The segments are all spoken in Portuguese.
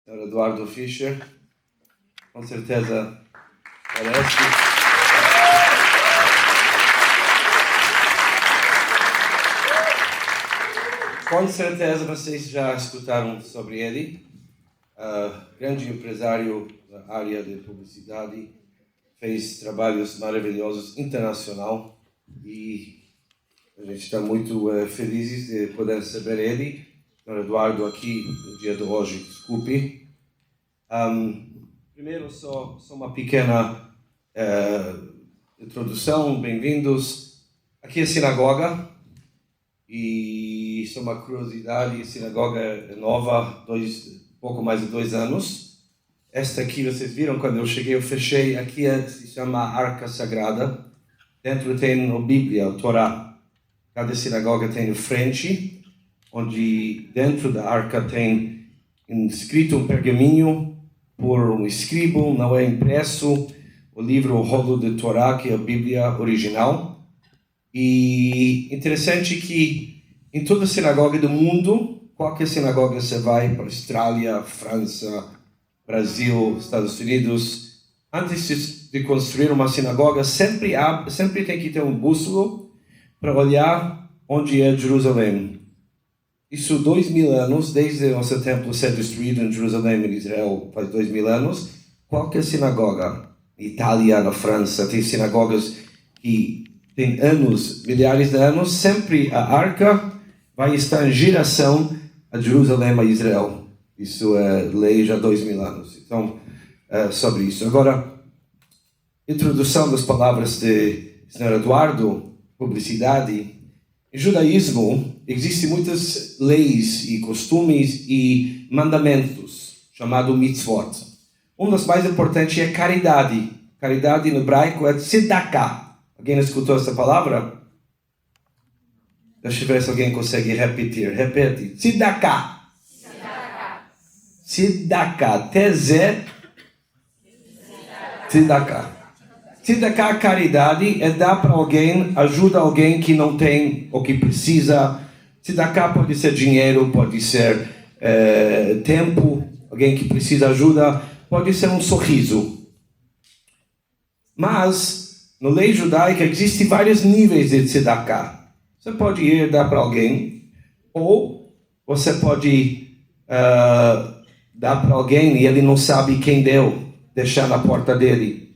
Senhor Eduardo Fischer, com certeza parece. Com certeza vocês já escutaram sobre ele, grande empresário da área de publicidade, fez trabalhos maravilhosos internacional e a gente está muito felizes de poder receber ele. Senhor Eduardo aqui no dia de hoje, desculpe. Primeiro só uma pequena introdução, bem-vindos. Aqui é a sinagoga e isso é uma curiosidade, a sinagoga é nova, pouco mais de 2 anos. Esta aqui vocês viram quando eu cheguei, eu fechei, aqui se chama Arca Sagrada. Dentro tem a Bíblia, a Torá. Cada sinagoga tem frente, onde dentro da arca tem escrito um pergaminho por um escribo, não é impresso, o livro, o rolo de Torá, que é a Bíblia original. E interessante que em toda sinagoga do mundo, qualquer sinagoga você vai para a Austrália, França, Brasil, Estados Unidos, antes de construir uma sinagoga, sempre tem que ter um bússolo para olhar onde é Jerusalém. Isso 2000 anos, desde o nosso templo ser destruído em Jerusalém, em Israel, faz 2000 anos, qualquer sinagoga, na Itália, na França, tem sinagogas que tem anos, milhares de anos, sempre a arca vai estar em direção a Jerusalém, a Israel. Isso é lei já há 2000 anos. Então, sobre isso. Agora, introdução das palavras de Senhor Eduardo, publicidade. Em judaísmo, existem muitas leis e costumes e mandamentos, chamado mitzvot. Um dos mais importantes é caridade. Caridade no hebraico é tzedakah. Alguém escutou essa palavra? Deixa eu ver se alguém consegue repetir. Repete. Tzedakah. Tzedakah. Tzedakah. Tzedakah, caridade, é dar para alguém, ajuda alguém que não tem o que precisa. Tzedakah pode ser dinheiro, pode ser tempo, alguém que precisa ajuda, pode ser um sorriso. Mas, na lei judaica, existem vários níveis de tzedakah. Você pode ir dar para alguém, ou você pode dar para alguém e ele não sabe quem deu, deixar na porta dele.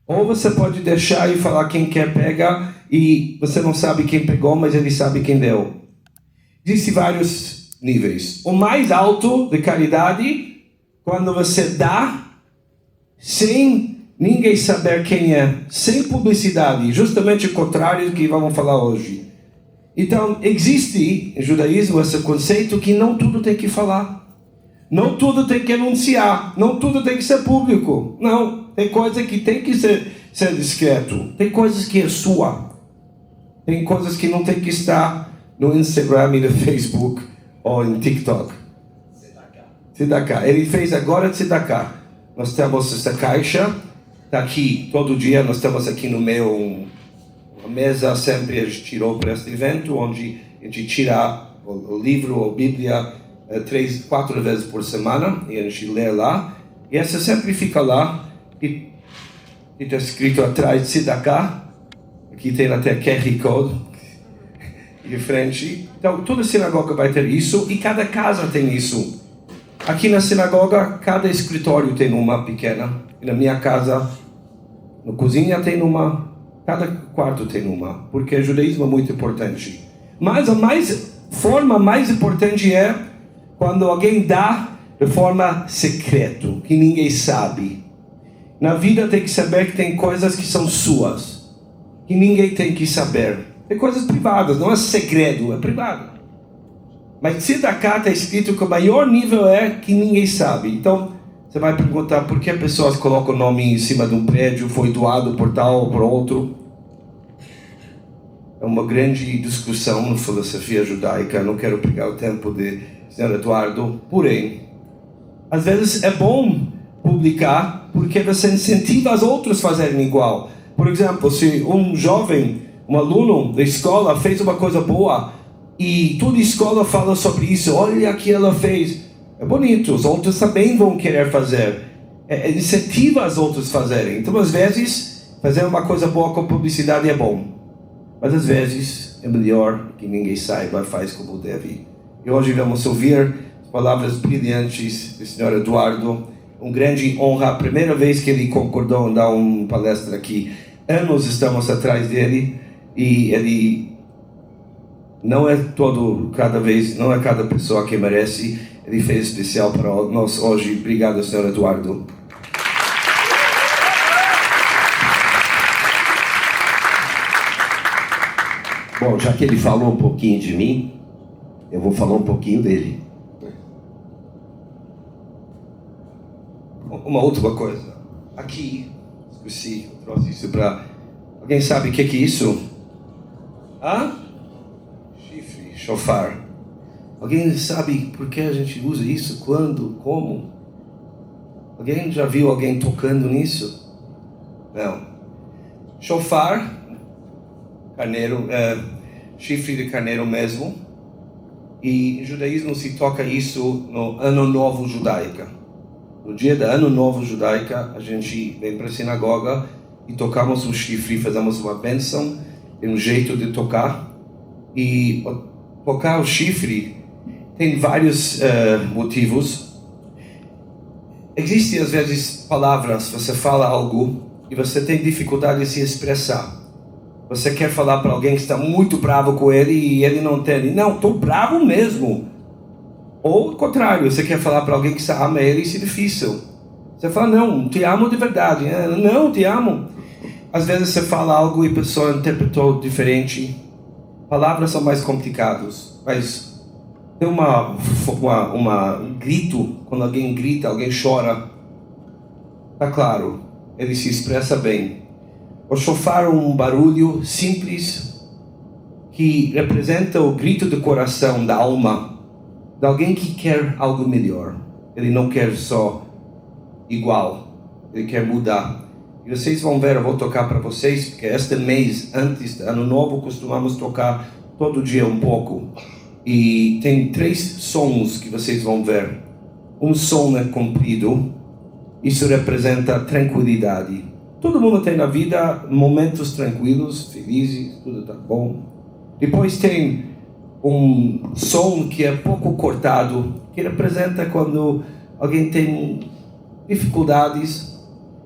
Ou você pode deixar e falar quem quer pega e você não sabe quem pegou, mas ele sabe quem deu. Existem vários níveis. O mais alto de caridade, quando você dá sem ninguém saber quem é, sem publicidade, justamente o contrário do que vamos falar hoje. Então, existe em judaísmo esse conceito que não tudo tem que falar. Não tudo tem que anunciar, não tudo tem que ser público. Não, tem coisa que tem que ser discreto. Tem coisas que é sua. Tem coisas que não tem que estar no Instagram e no Facebook ou no TikTok. Tzedakah. Ele fez agora Tzedakah. Nós temos essa caixa, está aqui todo dia, nós temos aqui no meio uma mesa, sempre a gente tirou para este evento, onde a gente tira o livro, a Bíblia, 3, 4 vezes por semana, e a gente lê lá, e essa sempre fica lá, e está escrito atrás Tzedakah, aqui tem até QR Code, de frente. Então, toda sinagoga vai ter isso, e cada casa tem isso. Aqui na sinagoga, cada escritório tem uma pequena, e na minha casa, na cozinha tem uma, cada quarto tem uma, porque o judaísmo é muito importante. Mas a forma mais importante é quando alguém dá de forma secreta, que ninguém sabe. Na vida tem que saber que tem coisas que são suas, que ninguém tem que saber. Tem coisas privadas, não é segredo, é privado. Mas tzedakah está escrito que o maior nível é que ninguém sabe. Então, você vai perguntar por que as pessoas colocam o nome em cima de um prédio, foi doado por tal ou por outro. É uma grande discussão na filosofia judaica, não quero pegar o tempo de Senhor Eduardo, porém, às vezes é bom publicar porque você incentiva os outros a fazerem igual. Por exemplo, se um jovem, um aluno da escola fez uma coisa boa e toda a escola fala sobre isso, olha o que ela fez, É bonito, os outros também vão querer fazer. Incentiva os outros a fazerem. Então, às vezes, fazer uma coisa boa com publicidade é bom. Mas, às vezes, é melhor que ninguém saiba, faz como deve. E hoje vamos ouvir as palavras brilhantes do Sr. Eduardo. Uma grande honra, a primeira vez que ele concordou em dar uma palestra aqui. Anos estamos atrás dele e ele não é cada pessoa que merece. Ele fez especial para nós hoje. Obrigado, Sr. Eduardo. Bom, já que ele falou um pouquinho de mim, eu vou falar um pouquinho dele. Uma última coisa. Aqui, esqueci, eu trouxe isso para... Alguém sabe o que é isso? Chifre, shofar. Alguém sabe por que a gente usa isso? Quando? Como? Alguém já viu alguém tocando nisso? Não. Shofar, carneiro, chifre de carneiro mesmo. E em judaísmo se toca isso no Ano Novo Judaica. No dia do Ano Novo Judaica, a gente vem para a sinagoga e tocamos o chifre, fazemos uma bênção, um jeito de tocar. E tocar o chifre tem vários motivos. Existem às vezes palavras, você fala algo e você tem dificuldade de se expressar. Você quer falar para alguém que está muito bravo com ele e ele não entende. Não, estou bravo mesmo. Ou ao contrário, você quer falar para alguém que você ama ele e isso é difícil. Você fala, não, te amo de verdade. Não, te amo. Às vezes você fala algo e a pessoa interpretou diferente. Palavras são mais complicadas. Mas tem um grito, quando alguém grita, alguém chora. Está claro, ele se expressa bem. O shofar é um barulho simples que representa o grito do coração, da alma, de alguém que quer algo melhor. Ele não quer só igual, ele quer mudar. E vocês vão ver, eu vou tocar para vocês, porque este mês, antes do Ano Novo, costumamos tocar todo dia um pouco. E tem 3 sons que vocês vão ver. Um som é comprido, isso representa tranquilidade. Todo mundo tem na vida momentos tranquilos, felizes, tudo está bom. Depois tem um som que é pouco cortado, que representa quando alguém tem dificuldades.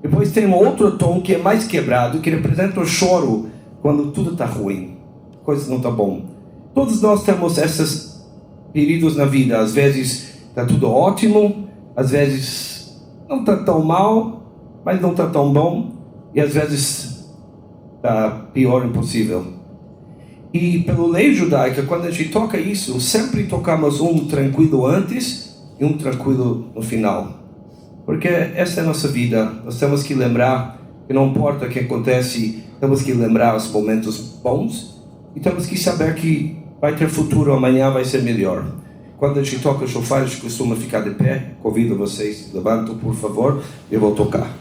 Depois tem um outro tom que é mais quebrado, que representa o choro, quando tudo está ruim, coisas não estão bom. Todos nós temos esses períodos na vida. Às vezes está tudo ótimo, às vezes não está tão mal, mas não está tão bom. E às vezes está pior impossível. E pela lei judaica, quando a gente toca isso, sempre tocamos um tranquilo antes e um tranquilo no final. Porque essa é a nossa vida. Nós temos que lembrar que não importa o que acontece, temos que lembrar os momentos bons e temos que saber que vai ter futuro, amanhã vai ser melhor. Quando a gente toca o shofar, a gente costuma ficar de pé. Convido vocês, levantem por favor, eu vou tocar.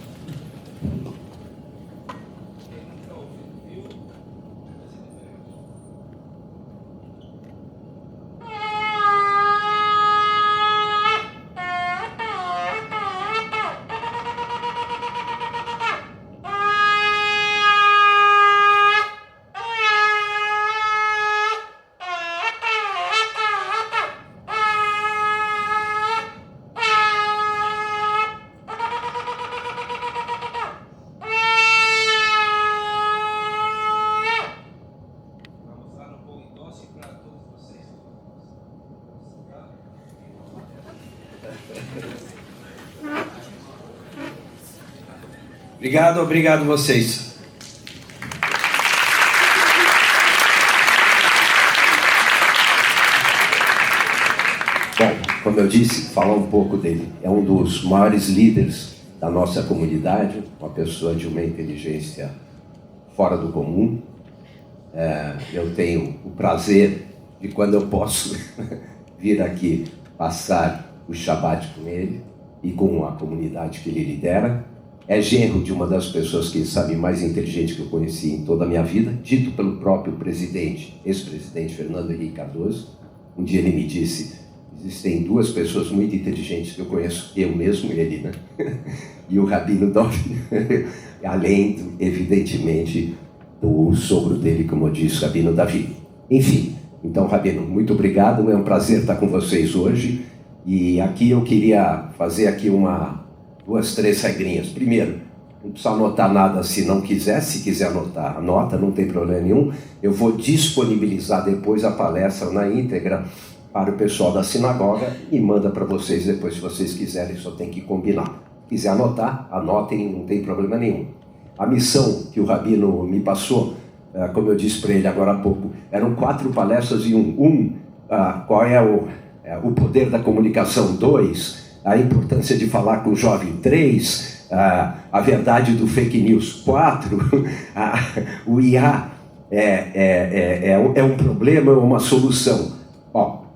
Obrigado vocês. Bom, como eu disse, falar um pouco dele. É um dos maiores líderes da nossa comunidade, uma pessoa de uma inteligência fora do comum. Eu tenho o prazer de, quando eu posso vir aqui passar o Shabbat com ele e com a comunidade que ele lidera. É genro de uma das pessoas, quem sabe, mais inteligente que eu conheci em toda a minha vida, dito pelo próprio presidente, ex-presidente Fernando Henrique Cardoso. Um dia ele me disse, Existem duas pessoas muito inteligentes que eu conheço, eu mesmo e ele, né? E o Rabino Dov, além, evidentemente, do sogro dele, como eu disse, Rabino Davi. Enfim, então, Rabino, muito obrigado, é um prazer estar com vocês hoje. E aqui eu queria fazer aqui duas, três regrinhas. Primeiro, não precisa anotar nada se não quiser. Se quiser anotar, anota, não tem problema nenhum. Eu vou disponibilizar depois a palestra na íntegra para o pessoal da sinagoga e manda para vocês depois, se vocês quiserem, só tem que combinar. Se quiser anotar, anotem, não tem problema nenhum. A missão que o Rabino me passou, como eu disse para ele agora há pouco, eram 4 palestras em qual é o poder da comunicação, 2, a importância de falar com o jovem, 3, a verdade do fake news, 4, o IA é um problema ou uma solução.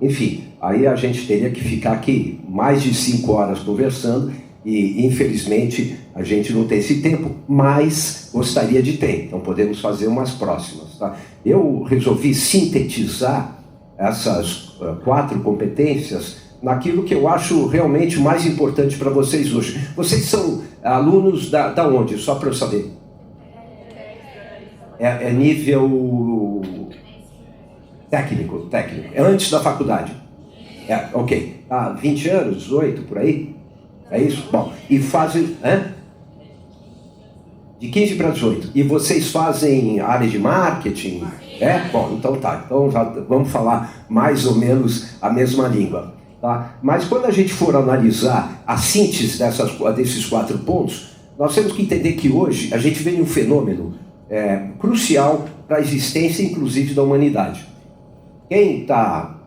Enfim, aí a gente teria que ficar aqui mais de 5 horas conversando e, infelizmente, a gente não tem esse tempo, mas gostaria de ter. Então, podemos fazer umas próximas, tá? Eu resolvi sintetizar essas 4 competências naquilo que eu acho realmente mais importante para vocês hoje. Vocês são alunos da onde? Só para eu saber. É nível técnico. É antes da faculdade. Ok. 20 anos, 18, por aí? É isso? Bom, e fazem... De 15 para 18. E vocês fazem área de marketing? Bom, então tá. Então já vamos falar mais ou menos a mesma língua. Tá? Mas quando a gente for analisar a síntese desses 4 pontos, nós temos que entender que hoje a gente vê um fenômeno crucial para a existência, inclusive, da humanidade. Quem está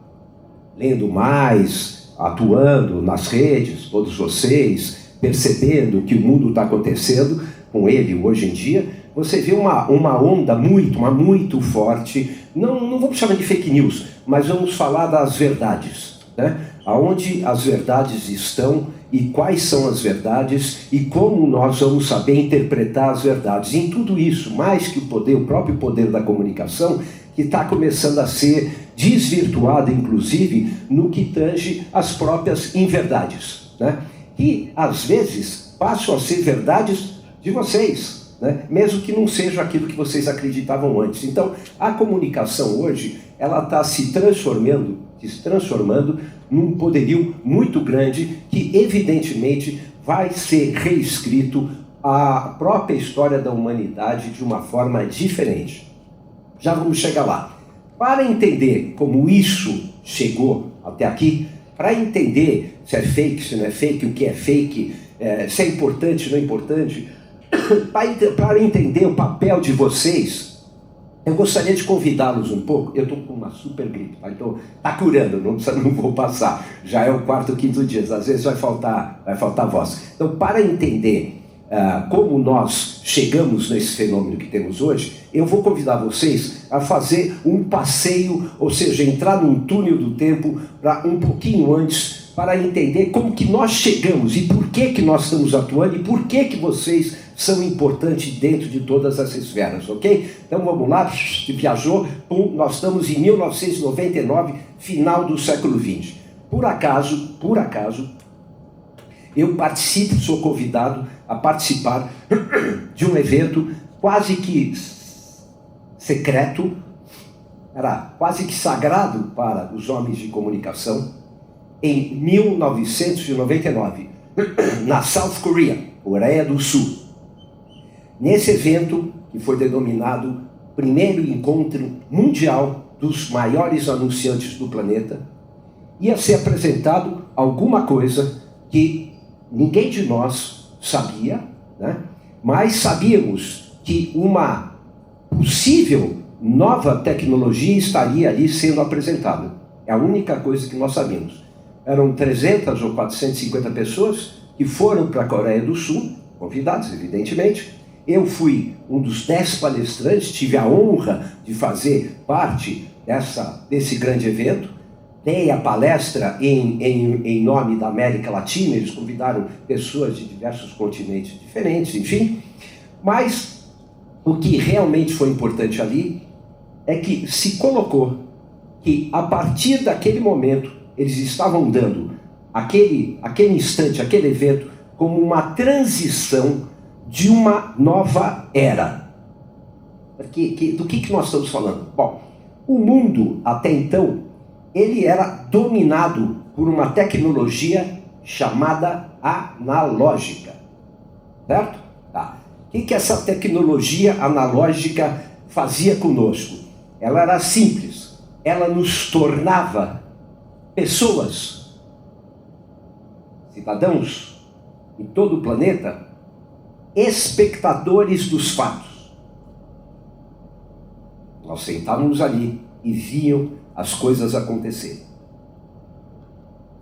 lendo mais, atuando nas redes, todos vocês, percebendo que o mundo está acontecendo com ele hoje em dia, você vê uma onda muito forte, não vamos chamar de fake news, mas vamos falar das verdades, né? Aonde as verdades estão e quais são as verdades e como nós vamos saber interpretar as verdades. E em tudo isso, mais que o próprio poder da comunicação, que está começando a ser desvirtuado, inclusive, no que tange as próprias inverdades, né? E, às vezes, passam a ser verdades de vocês, né? Mesmo que não seja aquilo que vocês acreditavam antes. Então, a comunicação hoje, ela está se transformando num poderio muito grande que, evidentemente, vai ser reescrito a própria história da humanidade de uma forma diferente. Já vamos chegar lá. Para entender como isso chegou até aqui, para entender se é fake, se não é fake, o que é fake, se é importante, não é importante, para entender o papel de vocês, eu gostaria de convidá-los um pouco. Eu estou com uma super gripe, tá? Então está curando, não vou passar. Já é o 4º, 5º dia, às vezes vai faltar voz. Então, para entender como nós chegamos nesse fenômeno que temos hoje, eu vou convidar vocês a fazer um passeio, ou seja, entrar num túnel do tempo para um pouquinho antes, para entender como que nós chegamos e por que nós estamos atuando e por que vocês são importantes dentro de todas essas esferas, ok? Então vamos lá, viajou, nós estamos em 1999, final do século XX. Por acaso, eu sou convidado a participar de um evento quase que secreto, era quase que sagrado para os homens de comunicação, em 1999, na South Korea, Coreia do Sul. Nesse evento, que foi denominado primeiro encontro mundial dos maiores anunciantes do planeta, ia ser apresentado alguma coisa que ninguém de nós sabia, né? Mas sabíamos que uma possível nova tecnologia estaria ali sendo apresentada. É a única coisa que nós sabíamos. Eram 300 ou 450 pessoas que foram para a Coreia do Sul, convidados, evidentemente. Eu fui um dos 10 palestrantes, tive a honra de fazer parte desse grande evento. Dei a palestra em nome da América Latina, eles convidaram pessoas de diversos continentes diferentes, enfim. Mas o que realmente foi importante ali é que se colocou que, a partir daquele momento, eles estavam dando aquele instante, aquele evento, como uma transição de uma nova era. Do que nós estamos falando? Bom, o mundo, até então, ele era dominado por uma tecnologia chamada analógica. Certo? Tá. O que essa tecnologia analógica fazia conosco? Ela era simples. Ela nos tornava pessoas, cidadãos em todo o planeta, espectadores dos fatos. Nós sentávamos ali e viam as coisas acontecerem.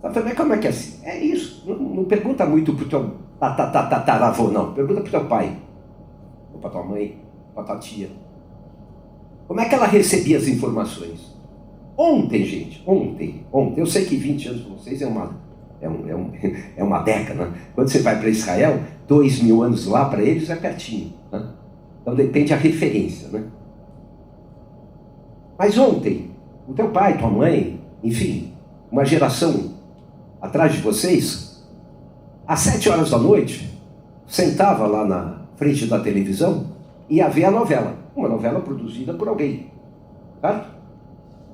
Sabe como é que é assim? É isso. Não pergunta muito para o teu tataravô, não. Pergunta para o teu pai, ou para tua mãe, para tua tia. Como é que ela recebia as informações? Ontem, gente, ontem. Eu sei que 20 anos para vocês é uma década. Né? Quando você vai para Israel, 2000 anos lá para eles é pertinho. Né? Então depende da referência. Né? Mas ontem, o teu pai, tua mãe, enfim, uma geração atrás de vocês, às 7 horas da noite, sentava lá na frente da televisão e ia ver a novela. Uma novela produzida por alguém. Certo?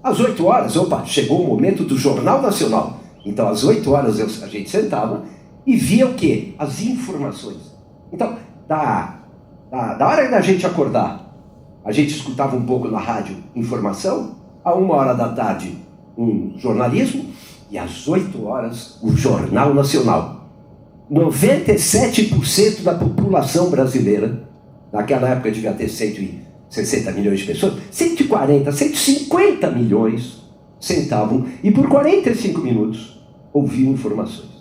Às 8 horas, chegou o momento do Jornal Nacional. Então, às 8 horas a gente sentava e via o quê? As informações. Então, da hora da gente acordar, a gente escutava um pouco na rádio informação, a 1h da tarde um jornalismo e às 8 horas o Jornal Nacional. 97% da população brasileira, naquela época devia ter 160 milhões de pessoas, 140, 150 milhões sentavam e por 45 minutos ouviam informações.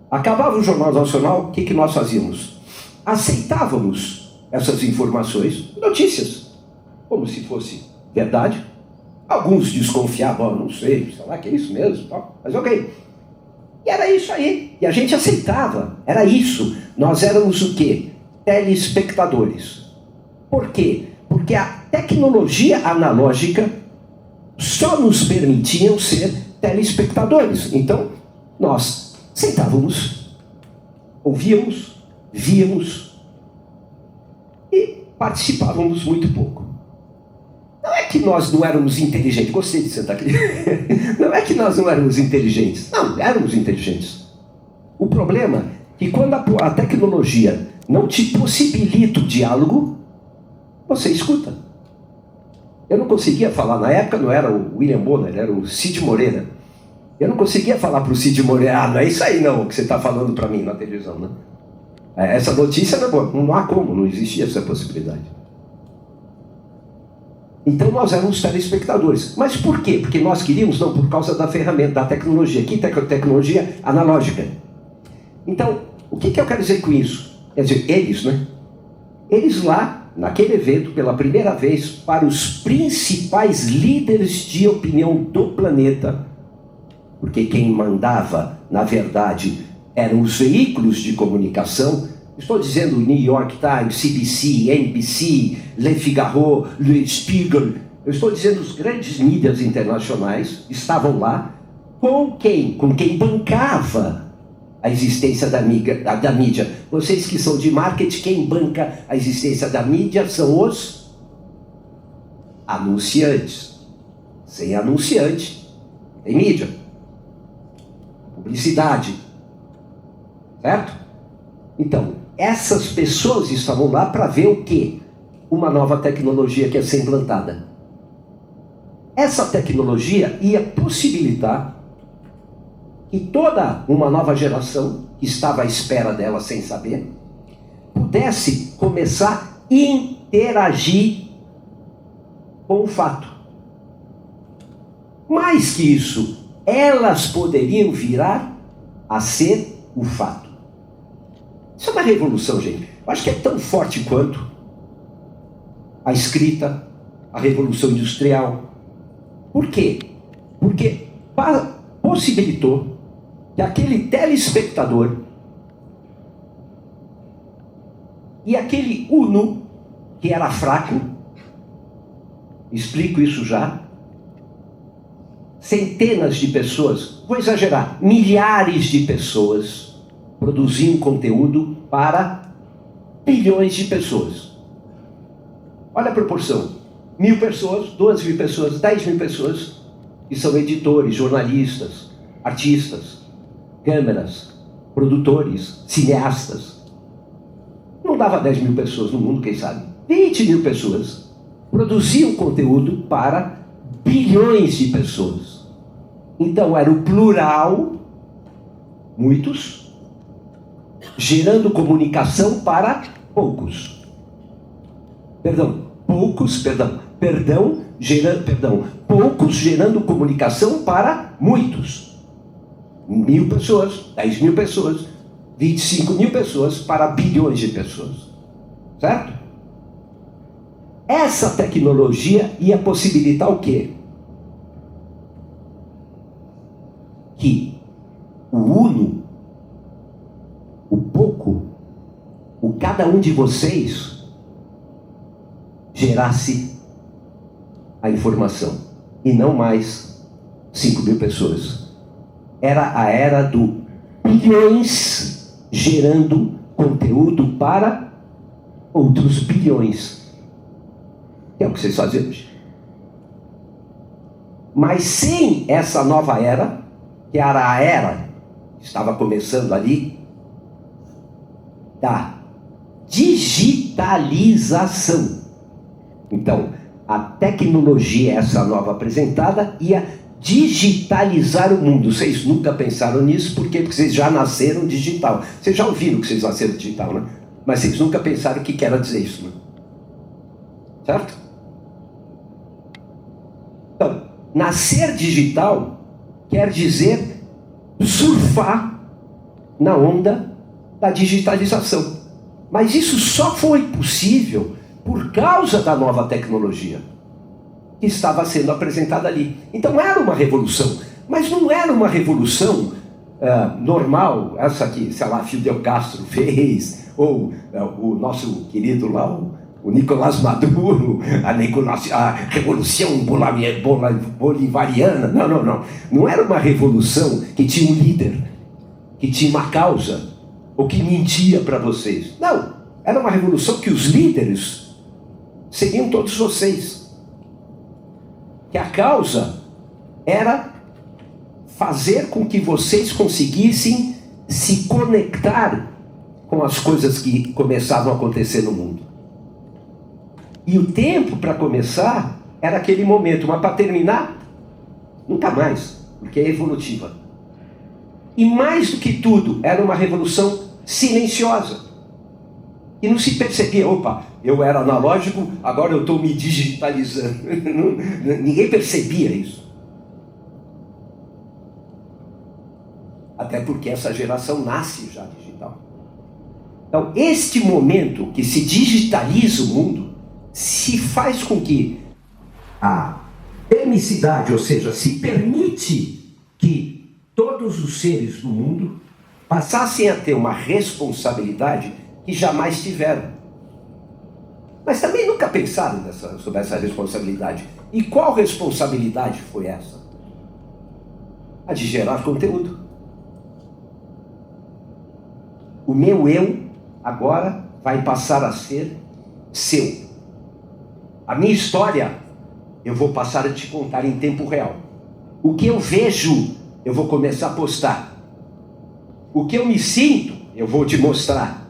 Acabava o Jornal Nacional, o que nós fazíamos? Aceitávamos essas informações, notícias, como se fosse verdade. Alguns desconfiavam, não sei, será que é isso mesmo? Mas ok. E era isso aí. E a gente aceitava. Era isso. Nós éramos o quê? Telespectadores. Por quê? Porque a tecnologia analógica só nos permitia ser telespectadores. Então, nós sentávamos, ouvíamos, víamos e participávamos muito pouco. Não é que nós não éramos inteligentes. Gostei de sentar aqui. Não é que nós não éramos inteligentes. Não, éramos inteligentes. O problema é que quando a tecnologia não te possibilita o diálogo, você escuta. Eu não conseguia falar, na época não era o William Bonner, era o Cid Moreira. Eu não conseguia falar para o Cid Moreira, não é isso aí não, que você está falando para mim na televisão. Né? Essa notícia não há como, não existia essa possibilidade. Então nós éramos telespectadores. Mas por quê? Porque nós queríamos? Não, por causa da ferramenta, da tecnologia. Que tecnologia? Analógica. Então, o que eu quero dizer com isso? Quer dizer, eles, né? Eles lá, naquele evento, pela primeira vez, para os principais líderes de opinião do planeta, porque quem mandava, na verdade, eram os veículos de comunicação. Estou dizendo New York Times, CBC, NBC, Le Figaro, Le Spiegel. Eu estou dizendo os grandes mídias internacionais estavam lá com quem? Com quem bancava a existência da mídia. Vocês que são de marketing, quem banca a existência da mídia são os anunciantes. Sem anunciante, tem mídia. Publicidade. Certo? Então, essas pessoas estavam lá para ver o quê? Uma nova tecnologia que ia ser implantada. Essa tecnologia ia possibilitar que toda uma nova geração, que estava à espera dela sem saber, pudesse começar a interagir com o fato. Mais que isso, elas poderiam virar a ser o fato. Isso é uma revolução, gente. Eu acho que é tão forte quanto a escrita, a Revolução Industrial. Por quê? Porque possibilitou que aquele telespectador e aquele uno, que era fraco, explico isso já, centenas de pessoas, vou exagerar, milhares de pessoas produziam conteúdo para bilhões de pessoas. Olha a proporção. 1.000 pessoas, 12.000 pessoas, 10.000 pessoas que são editores, jornalistas, artistas, câmeras, produtores, cineastas. Não dava 10.000 pessoas no mundo, quem sabe? 20.000 pessoas produziam conteúdo para bilhões de pessoas. Então era o plural, muitos, gerando comunicação para poucos. Poucos gerando comunicação para muitos. 1.000 pessoas, 10.000 pessoas, 25.000 pessoas para bilhões de pessoas. Certo? Essa tecnologia ia possibilitar o quê? Que o uno, o pouco, o cada um de vocês gerasse a informação e não mais 5.000 pessoas. Era a era do bilhões gerando conteúdo para outros bilhões. Que é o que vocês fazem hoje. Mas sem essa nova era, que era a era que estava começando ali, da digitalização. Então, a tecnologia, essa nova apresentada, ia digitalizar o mundo. Vocês nunca pensaram nisso, por quê? Porque vocês já nasceram digital. Vocês já ouviram que vocês nasceram digital, né? Mas vocês nunca pensaram o que era dizer isso, né? Certo? Então, nascer digital quer dizer surfar na onda da digitalização. Mas isso só foi possível por causa da nova tecnologia que estava sendo apresentada ali. Então era uma revolução, mas não era uma revolução normal, essa que, sei lá, Fidel Castro fez, ou o nosso querido lá, o Nicolás Maduro, a revolução bolivariana. Não. Não era uma revolução que tinha um líder, que tinha uma causa, ou que mentia para vocês. Não, era uma revolução que os líderes seriam todos vocês. Que a causa era fazer com que vocês conseguissem se conectar com as coisas que começavam a acontecer no mundo. E o tempo para começar era aquele momento, mas para terminar, nunca mais, porque é evolutiva. E mais do que tudo, era uma revolução silenciosa. E não se percebia, opa, eu era analógico, agora eu estou me digitalizando. Ninguém percebia isso. Até porque essa geração nasce já digital. Então, este momento que se digitaliza o mundo, se faz com que a permissividade, ou seja, se permite que todos os seres do mundo passassem a ter uma responsabilidade que jamais tiveram. Mas também nunca pensaram sobre essa responsabilidade. E qual responsabilidade foi essa? A de gerar conteúdo. O meu eu agora vai passar a ser seu. A minha história eu vou passar a te contar em tempo real. O que eu vejo, eu vou começar a postar. O que eu me sinto, eu vou te mostrar.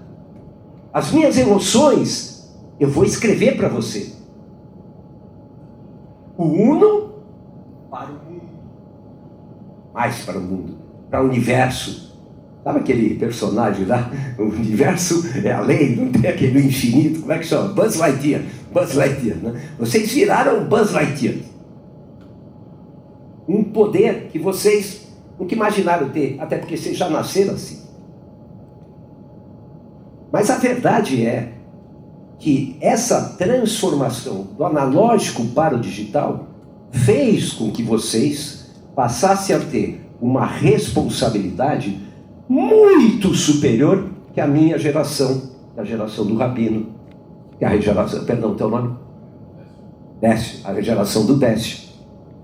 As minhas emoções, eu vou escrever para você. O uno para o mundo. Mais para o mundo, para o universo. Sabe aquele personagem lá? O universo é a lei, não tem aquele infinito. Como é que chama? Buzz Lightyear. Buzz Lightyear, né? Vocês viraram Buzz Lightyear. Um poder que vocês nunca imaginaram ter, até porque vocês já nasceram assim. Mas a verdade é que essa transformação do analógico para o digital fez com que vocês passassem a ter uma responsabilidade muito superior que a minha geração, a geração do Rabino, que a geração, perdão, teu nome? Décio, a geração do Décio,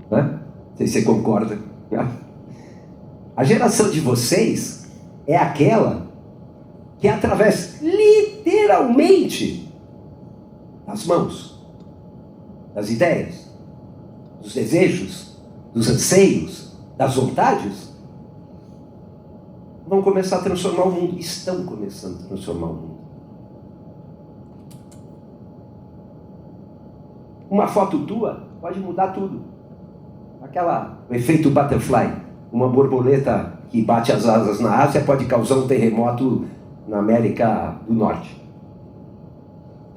né? Não sei se você concorda. A geração de vocês é aquela que através, literalmente, das mãos, das ideias, dos desejos, dos anseios, das vontades, vão começar a transformar o mundo. Estão começando a transformar o mundo. Uma foto tua pode mudar tudo. O efeito butterfly. Uma borboleta que bate as asas na Ásia pode causar um terremoto na América do Norte.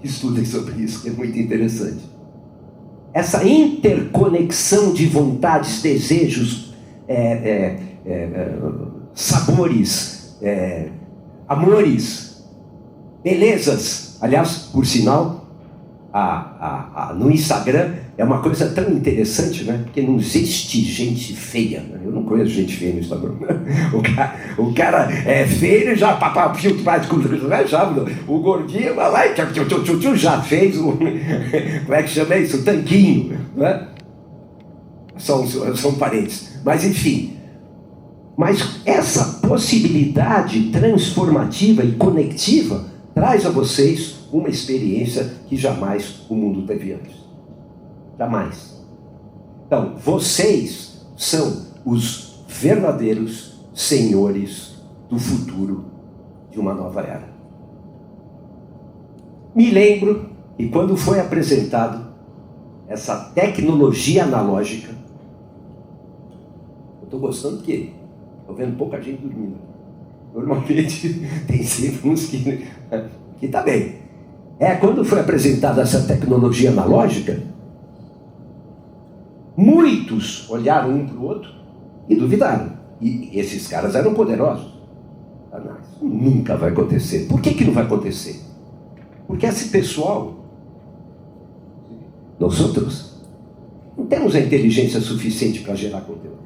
Estudem sobre isso, é muito interessante. Essa interconexão de vontades, desejos, sabores, amores, belezas. Aliás, por sinal, no Instagram é uma coisa tão interessante, né? Porque não existe gente feia. Né? Eu não conheço gente feia no Instagram. O cara é feio e já o gordinho vai lá e já fez como é que chama isso? O tanquinho, né? São parentes. Mas enfim. Mas essa possibilidade transformativa e conectiva traz a vocês uma experiência que jamais o mundo teve antes. Jamais. Então, vocês são os verdadeiros senhores do futuro de uma nova era. Me lembro que quando foi apresentado essa tecnologia analógica, eu estou gostando porque estou vendo pouca gente dormindo. Normalmente tem sempre uns que está bem. Quando foi apresentada essa tecnologia analógica, muitos olharam um para o outro e duvidaram. E esses caras eram poderosos. Não, isso nunca vai acontecer. Por que não vai acontecer? Porque esse pessoal, nós outros, não temos a inteligência suficiente para gerar conteúdo.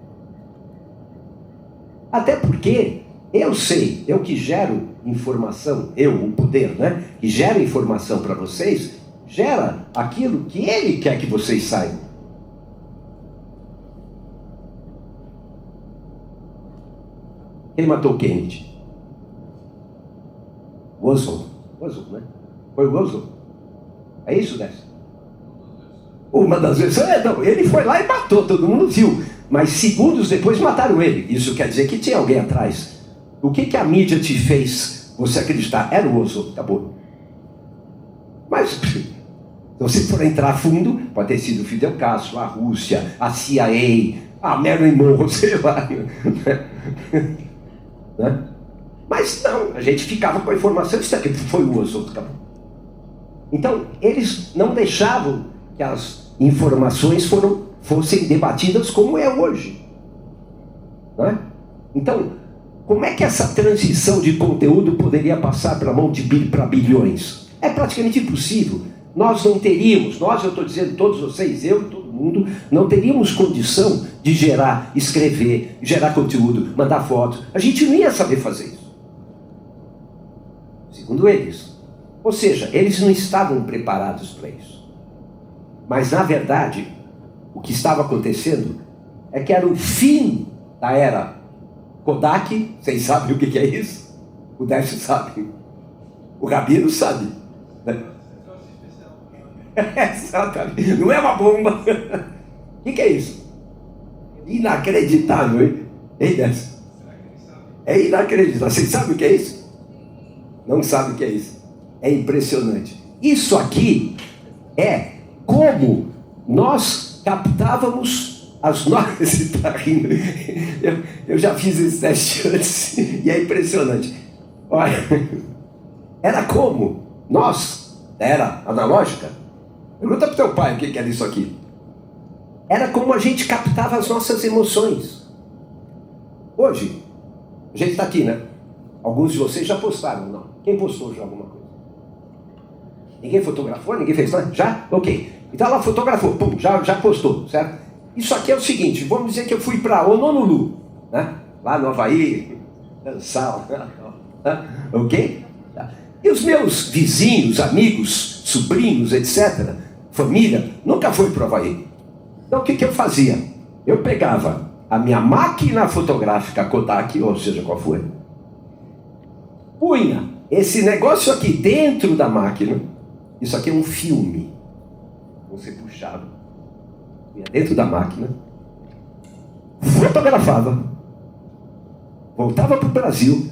Até porque eu sei, eu que gero informação, o poder, né? Que gera informação para vocês, gera aquilo que ele quer que vocês saibam. Quem matou Kennedy? Oswald, né? Foi o Oswald? É isso, Décio? Uma das vezes, não, ele foi lá e matou, todo mundo viu. Mas segundos depois mataram ele. Isso quer dizer que tinha alguém atrás. O que a mídia te fez você acreditar? Era o Oswald, acabou. Mas, se você for entrar a fundo, pode ter sido o Fidel Castro, a Rússia, a CIA, a Marilyn Monroe, sei lá. Né? Mas não, a gente ficava com a informação, isso aqui foi o Oswald, acabou. Então, eles não deixavam que as informações fossem debatidas como é hoje. Né? Então, como é que essa transição de conteúdo poderia passar para a mão para bilhões? É praticamente impossível. Nós não teríamos, eu estou dizendo todos vocês, eu e todo mundo, não teríamos condição de gerar, escrever, gerar conteúdo, mandar fotos. A gente não ia saber fazer isso. Segundo eles. Ou seja, eles não estavam preparados para isso. Mas, na verdade, o que estava acontecendo é que era o fim da era Kodak. Vocês sabem o que é isso? O Décio sabe. O Rabino sabe. Né? Exatamente. Não é uma bomba. O que é isso? Inacreditável, hein? Hein, Décio? É inacreditável. Vocês sabem o que é isso? Não sabem o que é isso. É impressionante. Isso aqui é como nós captávamos as nossas... Você está rindo? Eu já fiz esse teste antes e é impressionante. Olha, era como nós, era analógica. Pergunta para o teu pai o que era isso aqui. Era como a gente captava as nossas emoções. Hoje, a gente está aqui, né? Alguns de vocês já postaram, não? Quem postou já alguma coisa? Ninguém fotografou? Ninguém fez nada? Já? Ok. Então ela fotografou, pum, já postou, certo? Isso aqui é o seguinte, vamos dizer que eu fui para Honolulu, né? Lá no Havaí, dançar, ok? E os meus vizinhos, amigos, sobrinhos, etc., família, nunca foi para o Havaí. Então o que eu fazia? Eu pegava a minha máquina fotográfica Kodak, ou seja, qual for, punha esse negócio aqui dentro da máquina. Isso aqui é um filme. Você puxava, punha dentro da máquina, fotografava, voltava para o Brasil,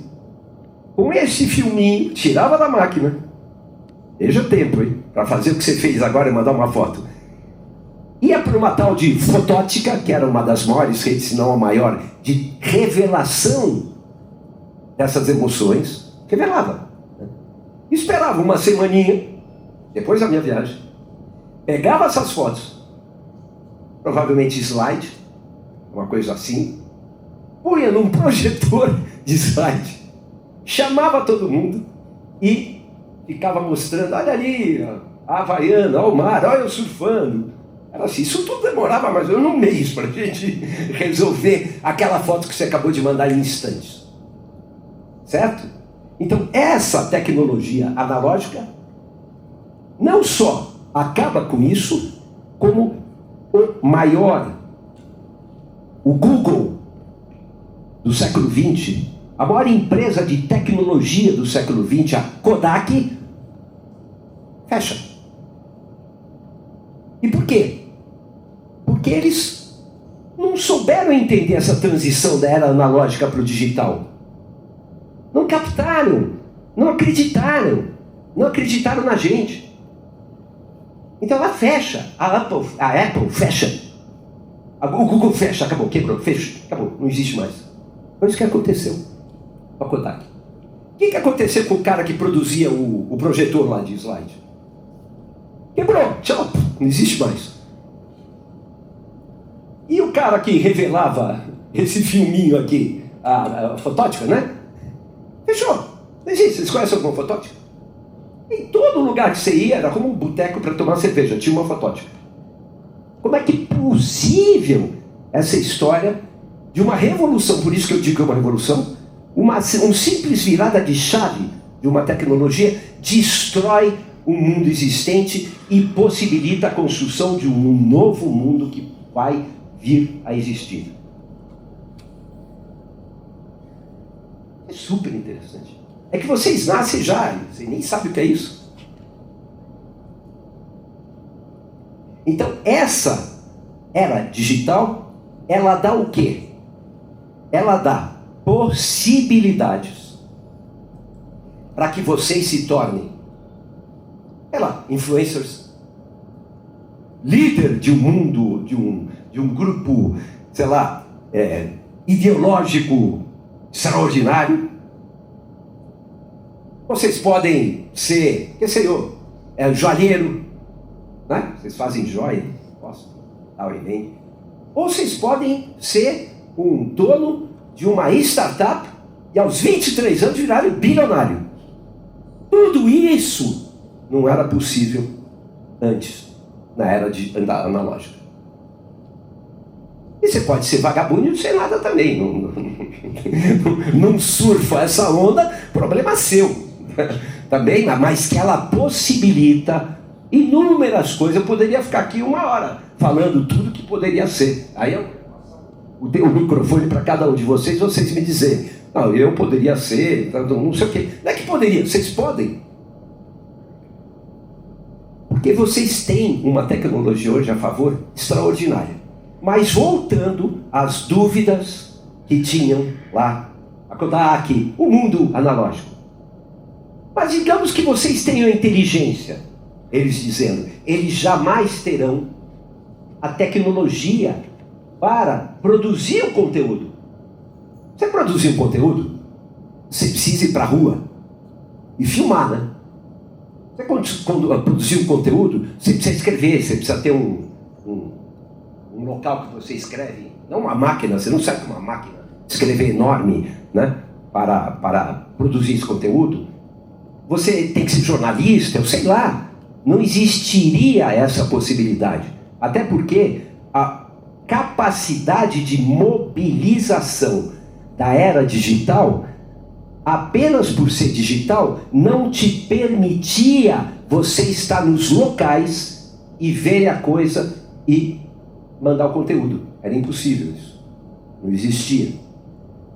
com esse filminho, tirava da máquina. Veja o tempo, hein? Para fazer o que você fez agora e mandar uma foto. Ia para uma tal de Fotótica, que era uma das maiores redes, se não a maior, de revelação dessas emoções. Revelava. Esperava uma semaninha, depois da minha viagem, pegava essas fotos, provavelmente slide, uma coisa assim, punha num projetor de slide, chamava todo mundo e ficava mostrando, olha ali, a Havaiana, olha o mar, olha eu surfando. Era assim, isso tudo demorava mais ou menos um mês para a gente resolver aquela foto que você acabou de mandar em instantes. Certo? Então, essa tecnologia analógica não só acaba com isso, como o Google do século XX, a maior empresa de tecnologia do século XX, a Kodak, fecha. E por quê? Porque eles não souberam entender essa transição da era analógica para o digital. Não captaram, não acreditaram na gente. Então ela fecha, a Apple fecha, o Google fecha, acabou, quebrou, fecha, acabou, não existe mais. Foi isso que aconteceu com a Kodak. O que aconteceu com o cara que produzia o projetor lá de slide? Quebrou, tchau, não existe mais. E o cara que revelava esse filminho aqui, a fotótica, né? Fechou, não existe. Vocês conhecem alguma fotótica? Em todo lugar que você ia, era como um boteco para tomar cerveja, tinha uma fotótica. Como é que é possível essa história de uma revolução, por isso que eu digo que é uma revolução, uma simples virada de chave de uma tecnologia destrói o mundo existente e possibilita a construção de um novo mundo que vai vir a existir. É super interessante. É que vocês nascem já, você nem sabe o que é isso. Então, essa era digital, ela dá o quê? Ela dá possibilidades para que vocês se tornem, sei lá, influencers, líder de um mundo, de um grupo, sei lá, ideológico extraordinário. Vocês podem ser, que sei eu, joalheiro, né? Vocês fazem joia, posso dar o e-mail. Ou vocês podem ser um dono de uma startup e aos 23 anos virarem bilionário. Tudo isso não era possível antes, na era analógica. E você pode ser vagabundo e não ser nada também. Não surfa essa onda, problema seu. Também, mas que ela possibilita inúmeras coisas. Eu poderia ficar aqui 1 hora falando tudo que poderia ser. Aí eu o microfone para cada um de vocês me dizerem, não, eu poderia ser, não sei o quê. Não é que poderia, vocês podem. Porque vocês têm uma tecnologia hoje a favor extraordinária. Mas voltando às dúvidas que tinham lá, a Kodak, o mundo analógico. Mas digamos que vocês tenham inteligência, eles dizendo, eles jamais terão a tecnologia para produzir o conteúdo. Você produzir um conteúdo, você precisa ir para a rua e filmar, né? Você quando produzir um conteúdo, você precisa escrever, você precisa ter um local que você escreve, não uma máquina, você não sabe que uma máquina escrever enorme, né? Para produzir esse conteúdo. Você tem que ser jornalista, eu sei lá. Não existiria essa possibilidade. Até porque a capacidade de mobilização da era digital, apenas por ser digital, não te permitia você estar nos locais e ver a coisa e mandar o conteúdo. Era impossível isso. Não existia.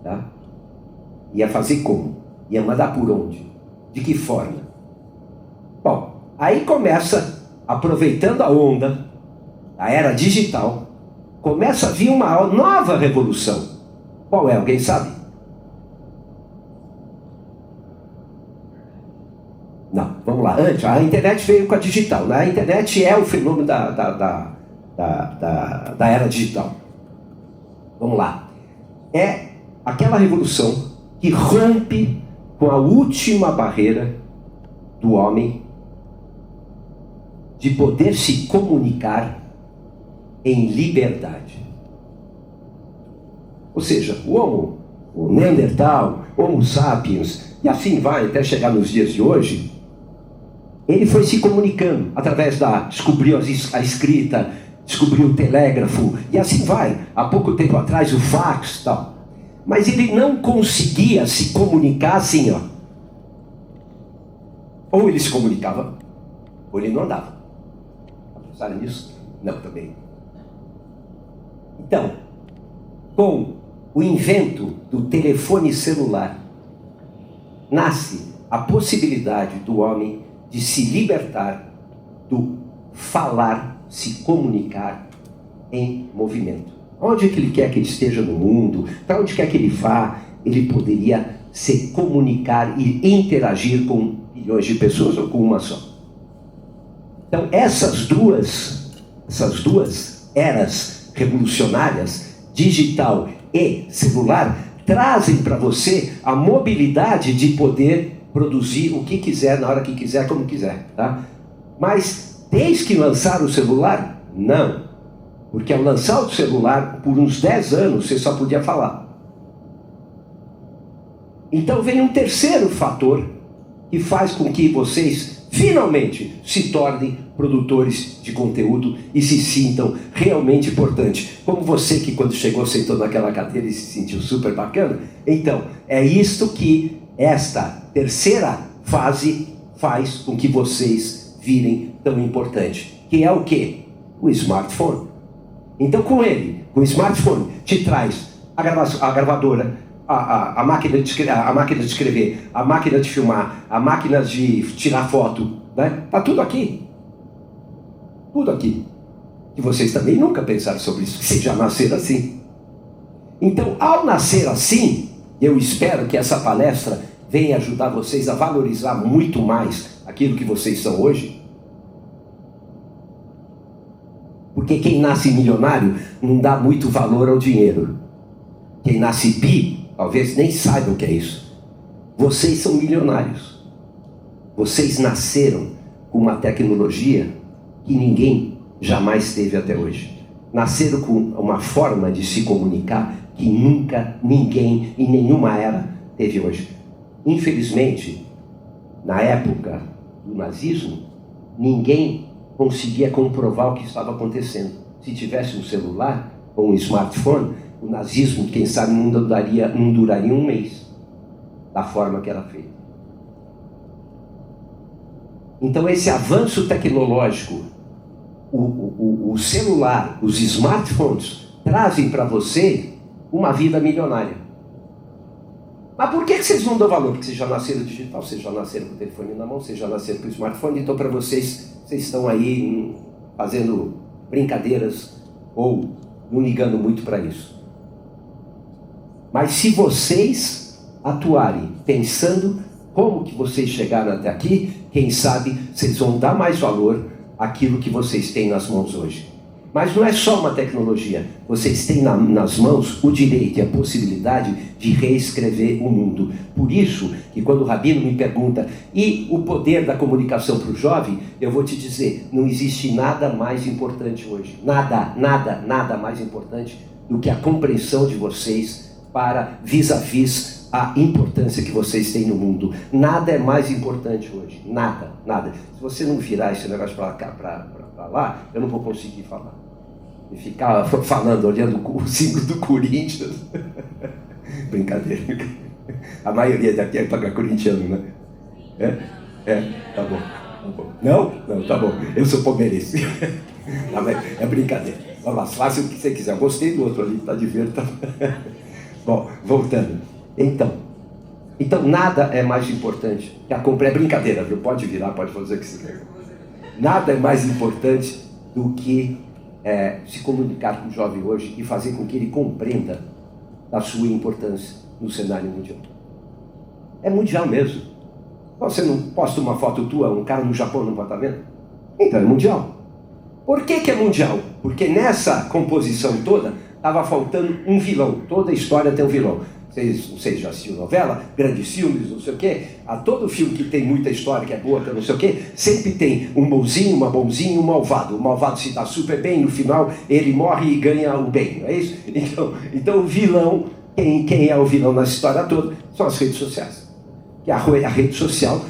Tá? Ia fazer como? Ia mandar por onde? De que forma? Bom, aí começa, aproveitando a onda, a era digital, começa a vir uma nova revolução. Qual é? Alguém sabe? Não, vamos lá. Antes, a internet veio com a digital. Né? A internet é o fenômeno da era digital. Vamos lá. É aquela revolução que rompe com a última barreira do homem de poder se comunicar em liberdade. Ou seja, o Neandertal, Homo sapiens, e assim vai até chegar nos dias de hoje, ele foi se comunicando através descobriu a escrita, descobriu o telégrafo, e assim vai. Há pouco tempo atrás o fax e tal. Mas ele não conseguia se comunicar assim, ó. Ou ele se comunicava, ou ele não andava. Pensaram nisso? Não, também. Então, com o invento do telefone celular, nasce a possibilidade do homem de se libertar do falar, se comunicar em movimento. Onde que ele quer que ele esteja no mundo, para onde quer que ele vá, ele poderia se comunicar e interagir com milhões de pessoas ou com uma só. Então, essas duas eras revolucionárias, digital e celular, trazem para você a mobilidade de poder produzir o que quiser, na hora que quiser, como quiser, tá? Mas, desde que lançaram o celular, não. Porque ao lançar o celular, por uns 10 anos, você só podia falar. Então vem um terceiro fator que faz com que vocês finalmente se tornem produtores de conteúdo e se sintam realmente importantes. Como você que quando chegou sentou naquela cadeira e se sentiu super bacana. Então, é isto que esta terceira fase faz com que vocês virem tão importantes. Que é o quê? O smartphone. Então com ele, com o smartphone, te traz a gravadora, a máquina de escrever, a máquina de filmar, a máquina de tirar foto, né? Tá tudo aqui. Tudo aqui. E vocês também nunca pensaram sobre isso, vocês já nasceram assim. Então, ao nascer assim, eu espero que essa palestra venha ajudar vocês a valorizar muito mais aquilo que vocês são hoje. Porque quem nasce milionário não dá muito valor ao dinheiro. Quem nasce bi, talvez nem saiba o que é isso. Vocês são milionários. Vocês nasceram com uma tecnologia que ninguém jamais teve até hoje. Nasceram com uma forma de se comunicar que nunca ninguém em nenhuma era teve hoje. Infelizmente, na época do nazismo, ninguém conseguia comprovar o que estava acontecendo. Se tivesse um celular ou um smartphone, o nazismo, quem sabe, não duraria um mês, da forma que era feito. Então esse avanço tecnológico, o celular, os smartphones, trazem para você uma vida milionária. Mas por que vocês não dão valor? Porque vocês já nasceram digital, vocês já nasceram com o telefone na mão, vocês já nasceram com o smartphone, então para vocês estão aí fazendo brincadeiras ou não ligando muito para isso. Mas se vocês atuarem pensando como que vocês chegaram até aqui, quem sabe vocês vão dar mais valor àquilo que vocês têm nas mãos hoje. Mas não é só uma tecnologia, vocês têm nas mãos o direito e a possibilidade de reescrever o mundo. Por isso que quando o Rabino me pergunta, e o poder da comunicação para o jovem, eu vou te dizer, não existe nada mais importante hoje. Nada mais importante do que a compreensão de vocês para vis-a-vis a importância que vocês têm no mundo. Nada é mais importante hoje. Nada. Se você não virar esse negócio para cá, para lá, eu não vou conseguir falar. E ficar falando, olhando o símbolo do Corinthians. Brincadeira. A maioria daqui é para corintiano, né? Tá bom. Não, tá bom. Eu sou palmeirense. É brincadeira. Vamos lá, faça o que você quiser. Eu gostei do outro ali, está de verde. Tá... Bom, voltando. Então nada é mais importante que a compra. É brincadeira, viu? Pode virar, pode fazer o que você quer. Nada é mais importante do que se comunicar com o jovem hoje e fazer com que ele compreenda a sua importância no cenário mundial. É mundial mesmo. Você não posta uma foto tua, um cara no Japão no apartamento? Então é mundial. Por que é mundial? Porque nessa composição toda estava faltando um vilão. Toda história tem um vilão. Vocês já assistiram novela, grandes filmes, não sei o quê. A todo filme que tem muita história, que é boa, que não sei o quê, sempre tem um bonzinho, uma bonzinha e um malvado. O malvado se dá super bem, no final ele morre e ganha o bem, não é isso? Então o vilão, quem é o vilão nessa história toda, são as redes sociais. Que a rede social,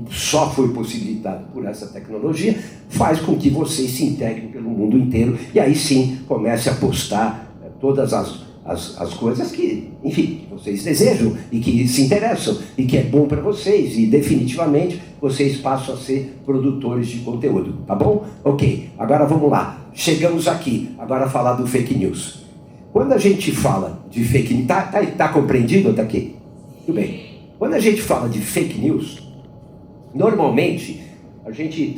só foi possibilitado por essa tecnologia, faz com que vocês se integrem pelo mundo inteiro e aí sim comece a postar todas as coisas que, enfim, vocês desejam e que se interessam e que é bom para vocês e definitivamente vocês passam a ser produtores de conteúdo, tá bom? Ok, agora vamos lá, chegamos aqui, agora falar do fake news. Quando a gente fala de fake news, tá compreendido até aqui? Tudo bem. Quando a gente fala de fake news, normalmente a gente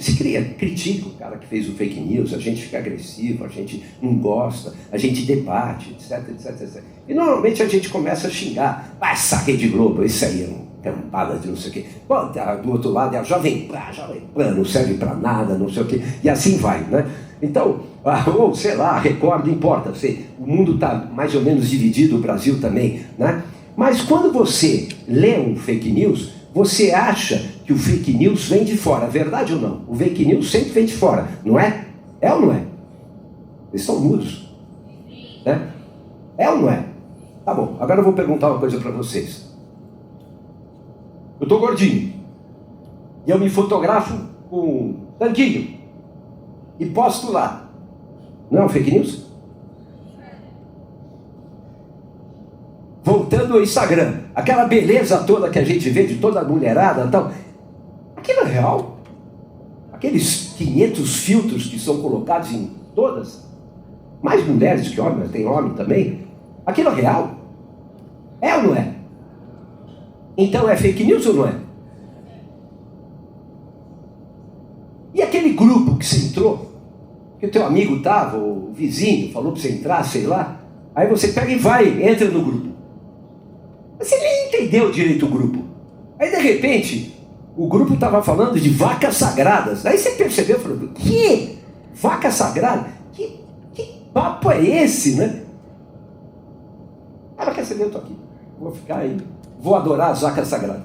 critica o cara que fez o fake news, a gente fica agressivo, a gente não gosta, a gente debate, etc, etc, etc. E normalmente a gente começa a xingar, essa Rede Globo, isso aí é uma campada de não sei o quê. Bom, do outro lado é a Jovem Pan, não serve para nada, não sei o quê, e assim vai, né? Então, ou sei lá, Record, não importa, o mundo está mais ou menos dividido, o Brasil também, né? Mas quando você lê um fake news, você acha que o fake news vem de fora, verdade ou não? O fake news sempre vem de fora, não é? É ou não é? Eles estão mudos, né? É ou não é? Tá bom, agora eu vou perguntar uma coisa para vocês. Eu tô gordinho e eu me fotografo com um tanquinho e posto lá. Não é um fake news? Voltando ao Instagram, aquela beleza toda que a gente vê de toda a mulherada e tal, aquilo é real? Aqueles 500 filtros que são colocados em todas, mais mulheres que homens, tem homem também, aquilo é real? É ou não é? Então é fake news ou não é? E aquele grupo que você entrou, que o teu amigo estava, o vizinho falou para você entrar, sei lá, aí você pega e vai, entra no grupo. Você nem entendeu direito o grupo. Aí de repente, o grupo estava falando de vacas sagradas. Aí você percebeu, falou, que? Vaca sagrada? Que papo é esse, né? Ela quer saber, eu estou aqui. Vou ficar aí. Vou adorar as vacas sagradas.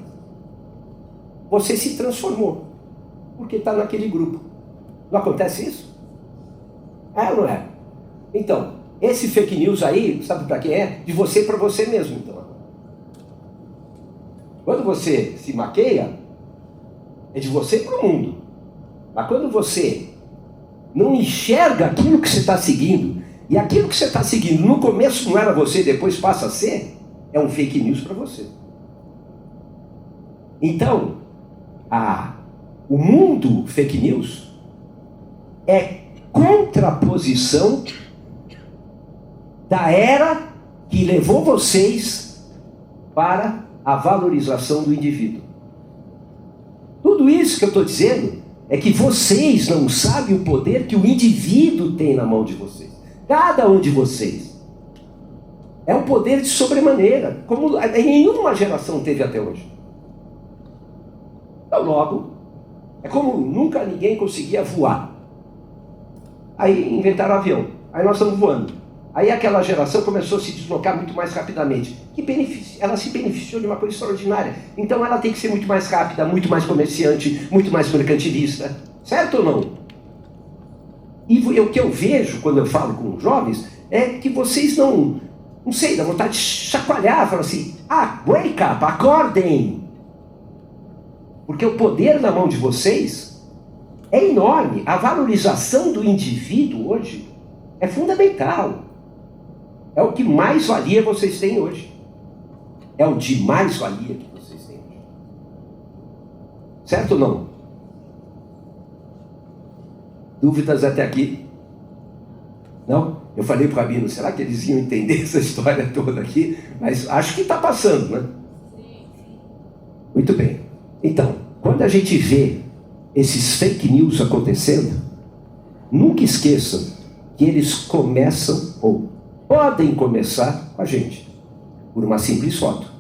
Você se transformou. Porque está naquele grupo. Não acontece isso? É ou não é? Então, esse fake news aí, sabe para quem é? De você para você mesmo, então. Quando você se maqueia, é de você para o mundo. Mas quando você não enxerga aquilo que você está seguindo, e aquilo que você está seguindo no começo não era você, depois passa a ser, é um fake news para você. Então, o mundo fake news é contraposição da era que levou vocês para a valorização do indivíduo. Tudo isso que eu estou dizendo é que vocês não sabem o poder que o indivíduo tem na mão de vocês. Cada um de vocês. É um poder de sobremaneira, como nenhuma geração teve até hoje. Então, logo, é como nunca ninguém conseguia voar. Aí inventaram o avião. Aí nós estamos voando. Aí aquela geração começou a se deslocar muito mais rapidamente. Que benefício? Ela se beneficiou de uma coisa extraordinária. Então ela tem que ser muito mais rápida, muito mais comerciante, muito mais mercantilista. Certo ou não? E o que eu vejo quando eu falo com jovens é que vocês não sei, dá vontade de chacoalhar, falar assim, wake up, acordem. Porque o poder na mão de vocês é enorme. A valorização do indivíduo hoje é fundamental. É o que mais valia vocês têm hoje. É o de mais valia que vocês têm hoje. Certo ou não? Dúvidas até aqui? Não? Eu falei para o Rabino, será que eles iam entender essa história toda aqui? Mas acho que está passando, né? Muito bem. Então, quando a gente vê esses fake news acontecendo, nunca esqueçam que eles começam, ou podem começar, com a gente, por uma simples foto.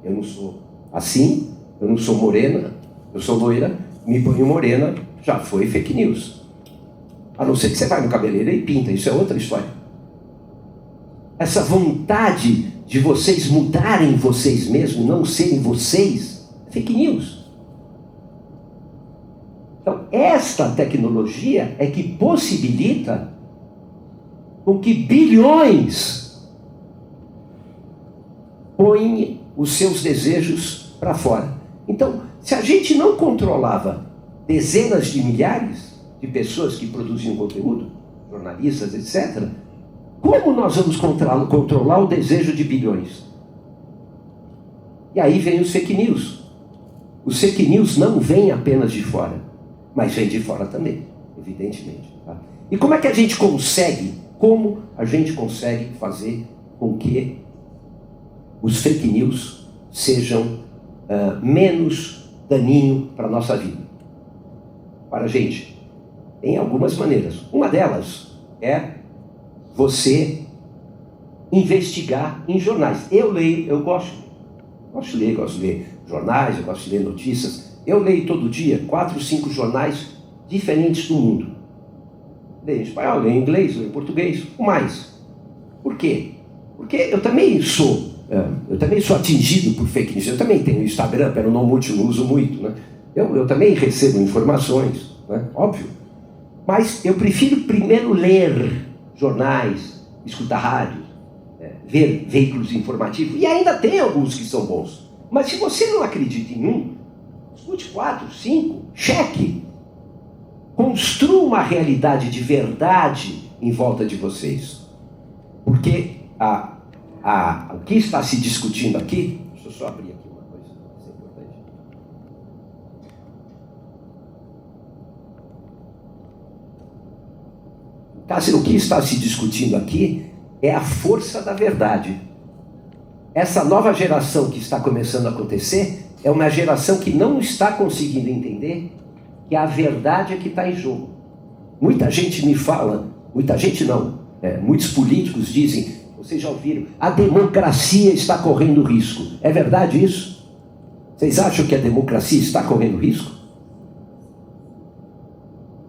Eu não sou assim, eu não sou morena, eu sou loira, me ponho morena, já foi fake news. A não ser que você vai no cabeleireiro e pinta, isso é outra história. Essa vontade de vocês mudarem vocês mesmos, não serem vocês, é fake news. Então, esta tecnologia é que possibilita com que bilhões põem os seus desejos para fora. Então, se a gente não controlava dezenas de milhares de pessoas que produziam conteúdo, jornalistas, etc., como nós vamos controlar o desejo de bilhões? E aí vem os fake news. Os fake news não vêm apenas de fora, mas vêm de fora também, evidentemente. Tá? E como é que a gente consegue? Como a gente consegue fazer com que os fake news sejam menos daninhos para a nossa vida? Para a gente, tem algumas maneiras. Uma delas é você investigar em jornais. Eu leio, eu gosto de ler jornais, eu gosto de ler notícias. Eu leio todo dia 4, 5 jornais diferentes do mundo. Leio em espanhol, leio em inglês, leio em português, o mais. Por quê? Porque eu também sou atingido por fake news. Eu também tenho Instagram, pero não uso muito, né? Eu também recebo informações, né? Óbvio. Mas eu prefiro primeiro ler jornais, escutar rádio, ver veículos informativos, e ainda tem alguns que são bons. Mas se você não acredita em um, escute 4, 5, cheque. Construa uma realidade de verdade em volta de vocês. Porque o que está se discutindo aqui, deixa eu só abrir aqui uma coisa, isso é importante. O que está se discutindo aqui é a força da verdade. Essa nova geração que está começando a acontecer é uma geração que não está conseguindo entender que a verdade é que está em jogo. Muita gente me fala, muita gente não, muitos políticos dizem, vocês já ouviram, a democracia está correndo risco. É verdade isso? Vocês acham que a democracia está correndo risco?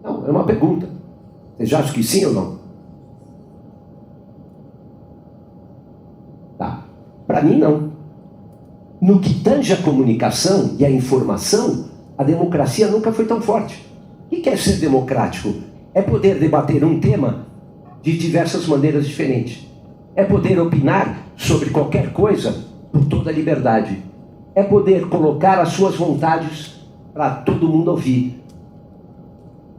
Não, é uma pergunta. Vocês acham que sim ou não? Tá. Para mim, não. No que tange a comunicação e a informação, a democracia nunca foi tão forte. O que é ser democrático? É poder debater um tema de diversas maneiras diferentes. É poder opinar sobre qualquer coisa por toda a liberdade. É poder colocar as suas vontades para todo mundo ouvir.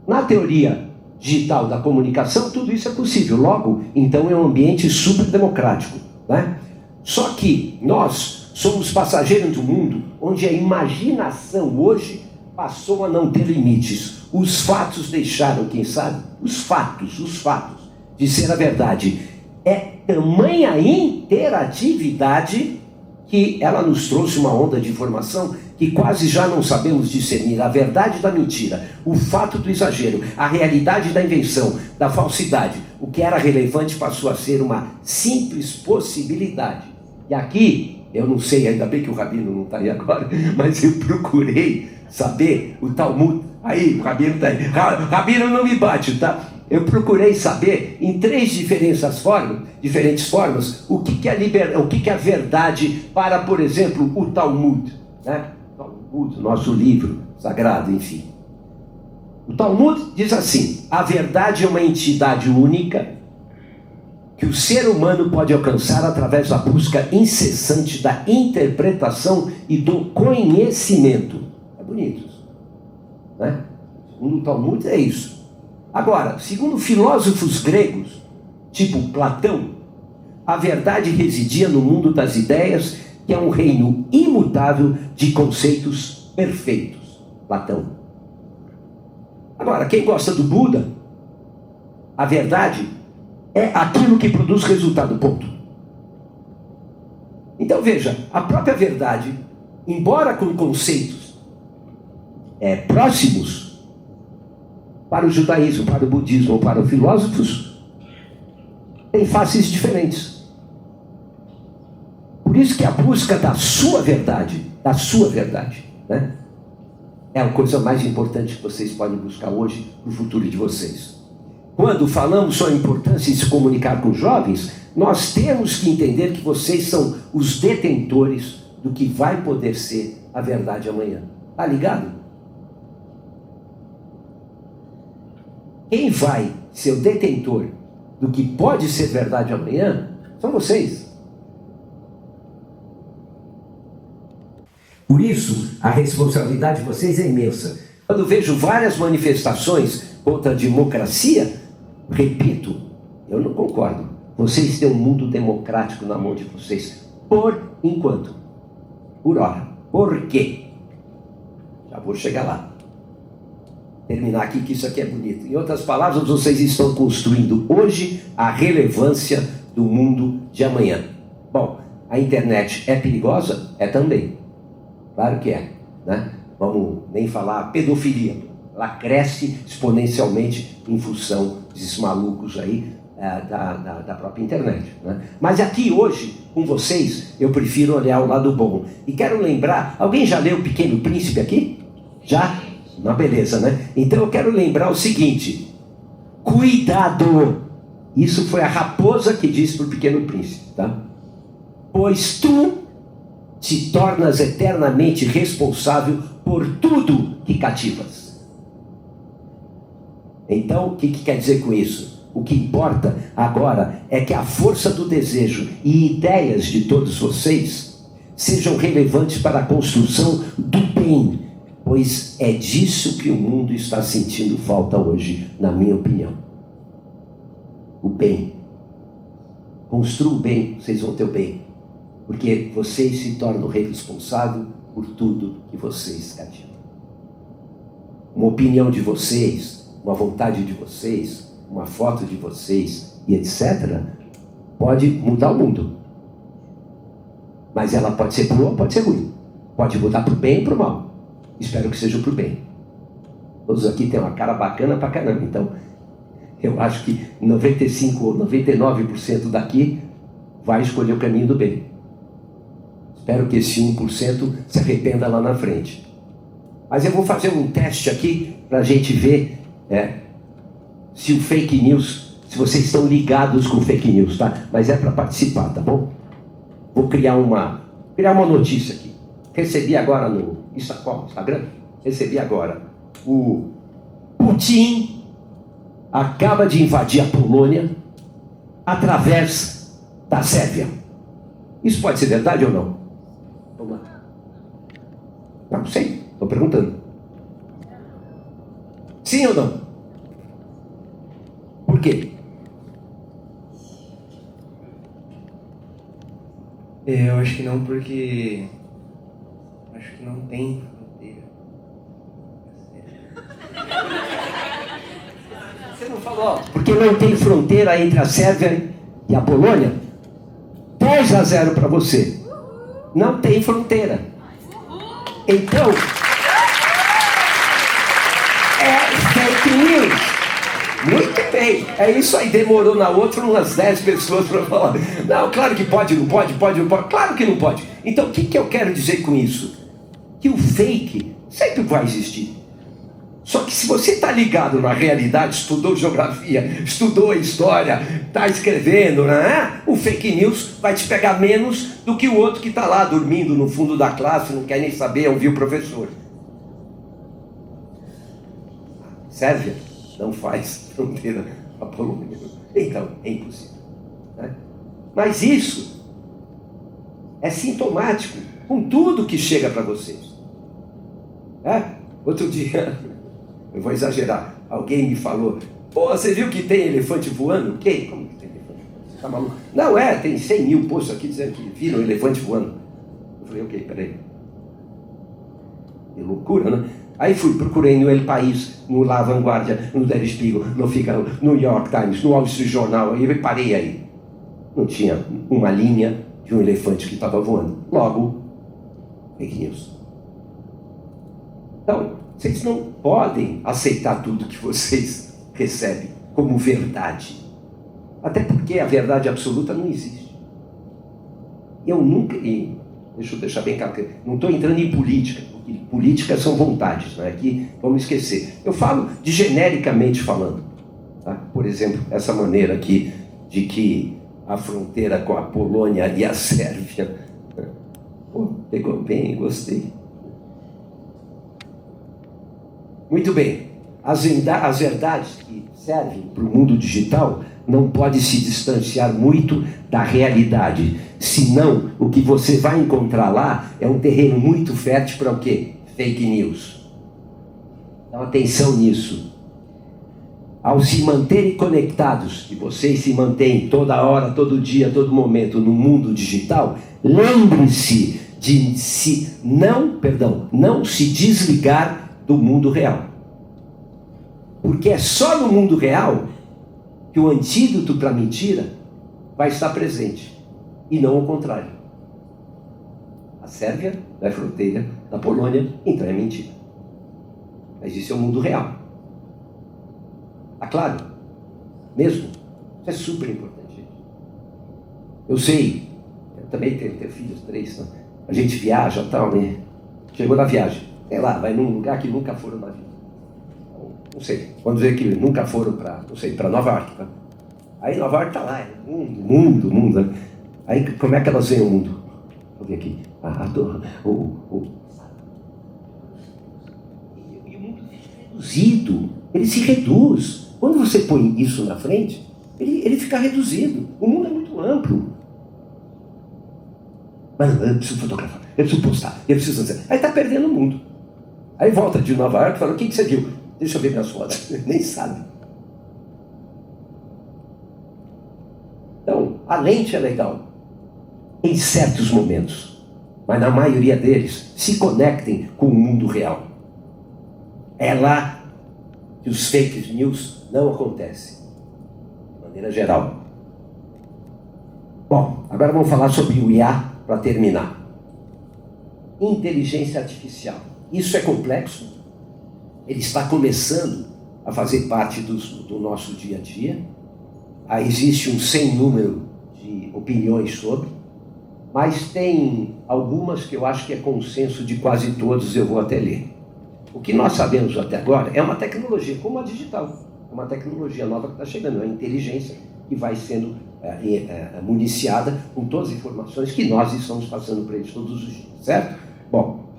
Na teoria digital da comunicação, tudo isso é possível. Logo, então é um ambiente super democrático, né? Só que nós somos passageiros do mundo onde a imaginação hoje passou a não ter limites. Os fatos deixaram, quem sabe? Os fatos de ser a verdade. É tamanha interatividade que ela nos trouxe uma onda de informação que quase já não sabemos discernir a verdade da mentira, o fato do exagero, a realidade da invenção, da falsidade. O que era relevante passou a ser uma simples possibilidade. E aqui, eu não sei, ainda bem que o Rabino não está aí agora, mas eu procurei saber o Talmud. Aí, o Rabino está aí. Rabino não me bate, tá? Eu procurei saber em 3 diferentes formas, o que é a verdade para, por exemplo, o Talmud, né? Talmud, nosso livro sagrado, enfim. O Talmud diz assim: a verdade é uma entidade única que o ser humano pode alcançar através da busca incessante da interpretação e do conhecimento. É bonito isso, né? Segundo o Talmud é isso. Agora, segundo filósofos gregos, tipo Platão, a verdade residia no mundo das ideias, que é um reino imutável de conceitos perfeitos. Platão. Agora, quem gosta do Buda, a verdade é aquilo que produz resultado, ponto. Então veja, a própria verdade, embora com conceitos próximos para o judaísmo, para o budismo ou para os filósofos, tem faces diferentes. Por isso que a busca da sua verdade, né, é a coisa mais importante que vocês podem buscar hoje no futuro de vocês. Quando falamos sobre a importância de se comunicar com os jovens, nós temos que entender que vocês são os detentores do que vai poder ser a verdade amanhã. Tá ligado? Quem vai ser o detentor do que pode ser verdade amanhã são vocês. Por isso, a responsabilidade de vocês é imensa. Quando vejo várias manifestações contra a democracia, repito, eu não concordo. Vocês têm um mundo democrático na mão de vocês, por enquanto. Por hora. Por quê? Já vou chegar lá. Terminar aqui, que isso aqui é bonito. Em outras palavras, vocês estão construindo hoje a relevância do mundo de amanhã. Bom, a internet é perigosa? É também. Claro que é, né? Vamos nem falar pedofilia. Ela cresce exponencialmente em função desses malucos aí da própria internet, né? Mas aqui hoje, com vocês, eu prefiro olhar o lado bom. E quero lembrar, alguém já leu O Pequeno Príncipe aqui? Já? Não, beleza, né? Então eu quero lembrar o seguinte: cuidado! Isso foi a raposa que disse para o Pequeno Príncipe, tá? Pois tu te tornas eternamente responsável por tudo que cativas. Então, o que quer dizer com isso? O que importa agora é que a força do desejo e ideias de todos vocês sejam relevantes para a construção do bem, pois é disso que o mundo está sentindo falta hoje, na minha opinião. O bem. Construa o bem, vocês vão ter o bem. Porque vocês se tornam responsáveis por tudo que vocês cativam. Uma opinião de vocês, uma vontade de vocês, uma foto de vocês e etc. pode mudar o mundo. Mas ela pode ser boa ou pode ser ruim. Pode mudar para o bem ou para o mal. Espero que seja para o bem. Todos aqui têm uma cara bacana pra caramba. Então, eu acho que 95% ou 99% daqui vai escolher o caminho do bem. Espero que esse 1% se arrependa lá na frente. Mas eu vou fazer um teste aqui para a gente ver se o fake news, se vocês estão ligados com fake news, tá? Mas é para participar, tá bom? Vou criar uma notícia aqui. Recebi agora no Instagram, recebi agora. O Putin acaba de invadir a Polônia através da Sérvia. Isso pode ser verdade ou não? Vamos lá. Não sei, estou perguntando. Sim ou não? Por quê? Eu acho que não, porque acho que não tem fronteira. Você não falou, porque não tem fronteira entre a Sérvia e a Polônia? 10-0 para você. Não tem fronteira. Então, é fake news. Muito bem. É isso aí. Demorou na outra umas 10 pessoas para falar. Não, claro que pode, não pode. Claro que não pode. Então, o que eu quero dizer com isso? Que o fake sempre vai existir. Só que se você está ligado na realidade, estudou geografia, estudou história, está escrevendo, né? O fake news vai te pegar menos do que o outro que está lá dormindo no fundo da classe, não quer nem saber ouvir o professor. Sérvia não faz fronteira com a Polônia. Então, é impossível, né? Mas isso é sintomático com tudo que chega para vocês. Outro dia, eu vou exagerar, alguém me falou: pô, você viu que tem elefante voando? Quem? Como que tem elefante voando? Você tá maluco? Não, tem 100 mil posts aqui dizendo que viram um elefante voando. Eu falei: ok, peraí. Que loucura, né? Aí procurei no El País, no La Vanguardia, no Der Spiegel, no Figaro, no New York Times, no Wall Street Journal, e eu parei aí. Não tinha uma linha de um elefante que estava voando. Logo, fake news. Então, vocês não podem aceitar tudo que vocês recebem como verdade. Até porque a verdade absoluta não existe. Eu nunca... Deixa eu deixar bem claro, não estou entrando em política, porque política são vontades, né? Aqui vamos esquecer. Eu falo de genericamente falando. Tá? Por exemplo, essa maneira aqui de que a fronteira com a Polônia e a Sérvia... Pô, pegou bem, gostei. Muito bem. As verdades que servem para o mundo digital não podem se distanciar muito da realidade. Senão, o que você vai encontrar lá é um terreno muito fértil para o quê? Fake news. Dá atenção nisso. Ao se manterem conectados, e vocês se mantêm toda hora, todo dia, todo momento no mundo digital, lembre-se de não se desligar do mundo real. Porque é só no mundo real que o antídoto para a mentira vai estar presente, e não o contrário. A Sérvia é fronteira da Polônia, então é mentira. Mas isso é o mundo real. Tá claro? Mesmo? Isso é super importante. Eu sei, eu também tenho filhos, 3, né? A gente viaja e tal, né? Chegou na viagem, sei lá, vai num lugar que nunca foram na vida. Não sei, vamos dizer que nunca foram para Nova York. Tá? Aí Nova York está lá, mundo. Né? Aí como é que elas veem o mundo? Vou ver aqui. E o mundo fica reduzido, ele se reduz. Quando você põe isso na frente, ele fica reduzido. O mundo é muito amplo. Mas eu preciso fotografar, eu preciso postar, eu preciso fazer. Aí está perdendo o mundo. Aí volta de Nova York e fala, o que você viu? Deixa eu ver minhas fotos. Nem sabe. Então, a lente é legal em certos momentos, mas na maioria deles se conectem com o mundo real. É lá que os fake news não acontecem, de maneira geral. Bom, agora vamos falar sobre o IA para terminar. Inteligência artificial. Isso é complexo. Ele está começando a fazer parte do nosso dia a dia. Existe um sem número de opiniões sobre, mas tem algumas que eu acho que é consenso de quase todos, eu vou até ler. O que nós sabemos até agora é uma tecnologia como a digital, uma tecnologia nova que está chegando, é uma inteligência que vai sendo municiada com todas as informações que nós estamos passando para eles todos os dias, certo? Bom,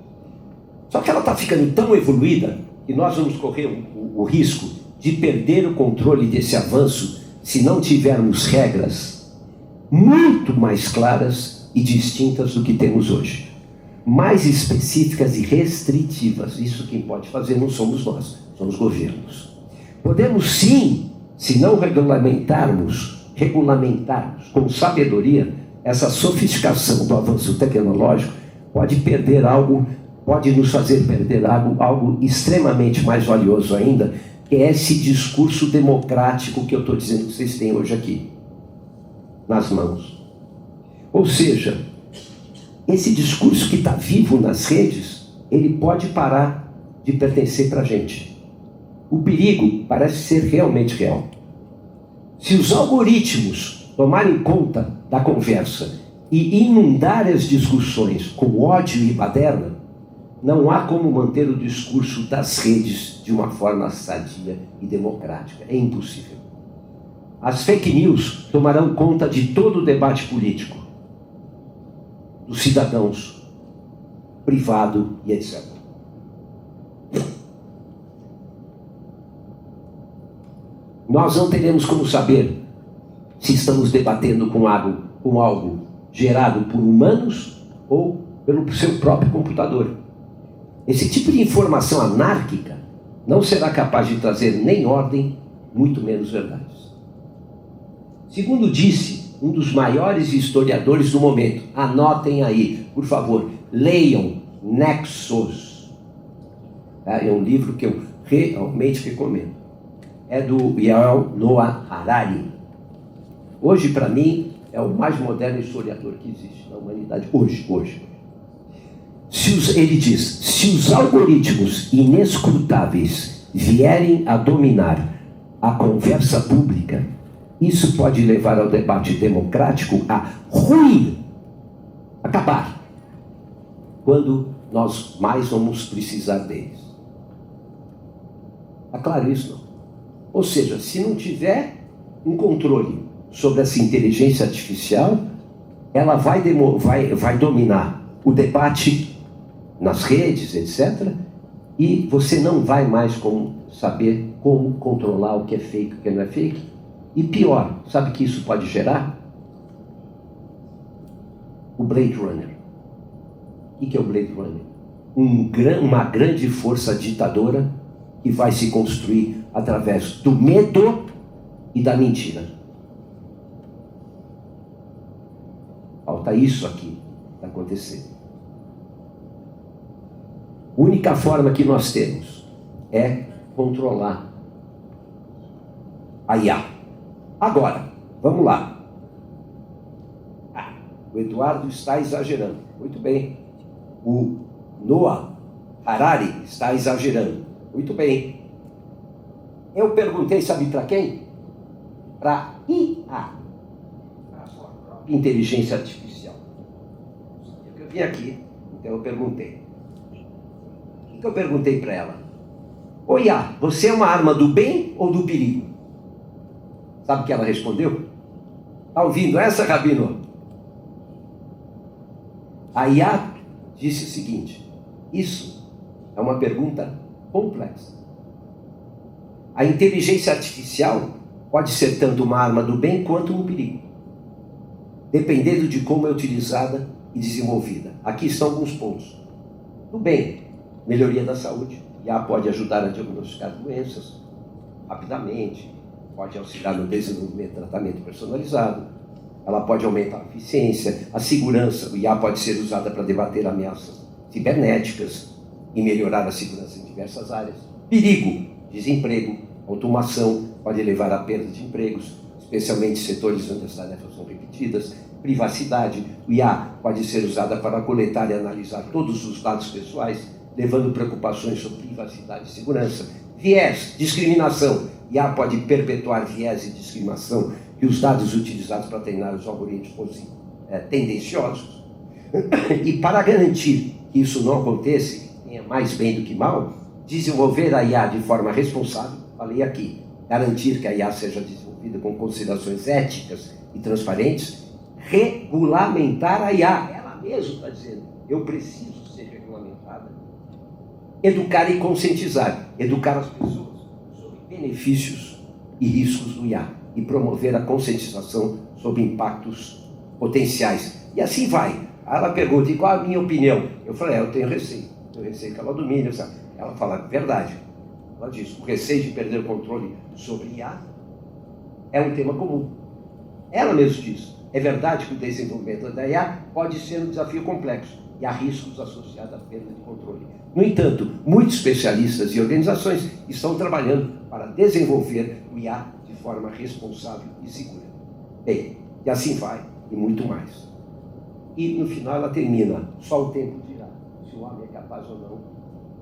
só que ela está ficando tão evoluída que nós vamos correr o risco de perder o controle desse avanço se não tivermos regras muito mais claras e distintas do que temos hoje. Mais específicas e restritivas. Isso quem pode fazer não somos nós, somos governos. Podemos sim, se não regulamentarmos com sabedoria, essa sofisticação do avanço tecnológico pode nos fazer perder algo extremamente mais valioso ainda, que é esse discurso democrático que eu estou dizendo que vocês têm hoje aqui, nas mãos. Ou seja, esse discurso que está vivo nas redes, ele pode parar de pertencer para a gente. O perigo parece ser realmente real. Se os algoritmos tomarem conta da conversa e inundar as discussões com ódio e baderna, não há como manter o discurso das redes de uma forma sadia e democrática. É impossível. As fake news tomarão conta de todo o debate político, dos cidadãos, privado e etc. Nós não teremos como saber se estamos debatendo com algo gerado por humanos ou pelo seu próprio computador. Esse tipo de informação anárquica não será capaz de trazer nem ordem, muito menos verdades. Segundo disse um dos maiores historiadores do momento, anotem aí, por favor, leiam Nexos. Tá? É um livro que eu realmente recomendo. É do Yuval Noah Harari. Hoje, para mim, é o mais moderno historiador que existe na humanidade. Hoje. Ele diz, se os algoritmos inescrutáveis vierem a dominar a conversa pública, isso pode levar ao debate democrático a ruir, acabar, quando nós mais vamos precisar deles. Tá claro isso, não? Ou seja, se não tiver um controle sobre essa inteligência artificial, ela vai dominar o debate nas redes, etc., e você não vai mais saber como controlar o que é fake e o que não é fake. E pior, sabe o que isso pode gerar? O Blade Runner. O que é o Blade Runner? Uma grande força ditadora que vai se construir através do medo e da mentira. Falta isso aqui para acontecer. A única forma que nós temos é controlar a IA. Agora, vamos lá. O Eduardo está exagerando. Muito bem. O Noah Harari está exagerando. Muito bem. Eu perguntei, sabe para quem? Para IA. Para a sua própria inteligência artificial. Eu vim aqui, então eu perguntei. O que eu perguntei para ela? Ô IA, você é uma arma do bem ou do perigo? Sabe o que ela respondeu? Está ouvindo essa, Rabino? A IA disse o seguinte: isso é uma pergunta complexa. A inteligência artificial pode ser tanto uma arma do bem quanto um perigo, dependendo de como é utilizada e desenvolvida. Aqui estão alguns pontos. Do bem, melhoria da saúde. A IA pode ajudar a diagnosticar doenças rapidamente, pode auxiliar no desenvolvimento de tratamento personalizado, ela pode aumentar a eficiência, a segurança. O IA pode ser usada para debater ameaças cibernéticas e melhorar a segurança em diversas áreas. Perigo, desemprego, automação, pode levar à perda de empregos, especialmente em setores onde as tarefas são repetidas. Privacidade, o IA pode ser usada para coletar e analisar todos os dados pessoais, levando preocupações sobre privacidade e segurança. Viés, discriminação. IA pode perpetuar viés e discriminação que os dados utilizados para treinar os algoritmos fossem tendenciosos. E para garantir que isso não aconteça, tenha mais bem do que mal, desenvolver a IA de forma responsável, falei aqui, garantir que a IA seja desenvolvida com considerações éticas e transparentes, regulamentar a IA. Ela mesma está dizendo, eu preciso ser regulamentada. Educar e conscientizar, educar as pessoas sobre benefícios e riscos do IA e promover a conscientização sobre impactos potenciais. E assim vai. Ela pergunta, e qual a minha opinião? Eu falei, eu tenho receio que ela domine. Ela fala, verdade. Ela diz, o receio de perder o controle sobre IA é um tema comum. Ela mesma diz, é verdade que o desenvolvimento da IA pode ser um desafio complexo e há riscos associados à perda de controle. No entanto, muitos especialistas e organizações estão trabalhando para desenvolver o IA de forma responsável e segura. Bem, e assim vai, e muito mais. E no final ela termina, só o tempo dirá se o homem é capaz ou não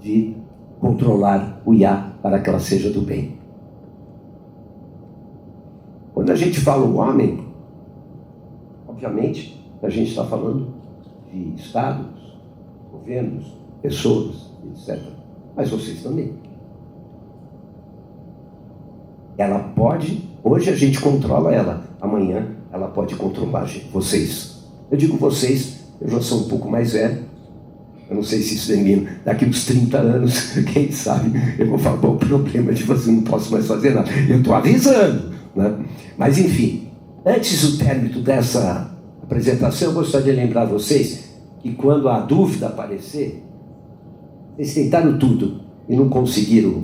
de controlar o IA para que ela seja do bem. Quando a gente fala o homem, obviamente a gente está falando de estados, governos, pessoas, etc. Mas vocês também. Ela pode, hoje a gente controla ela, amanhã ela pode controlar vocês. Eu digo vocês, eu já sou um pouco mais velho, eu não sei se isso termina, daqui uns 30 anos, quem sabe, eu vou falar, bom, o problema de você, não posso mais fazer nada. Eu estou avisando, né? Mas enfim, antes do término dessa apresentação, eu gostaria de lembrar vocês que quando a dúvida aparecer, eles tentaram tudo e não conseguiram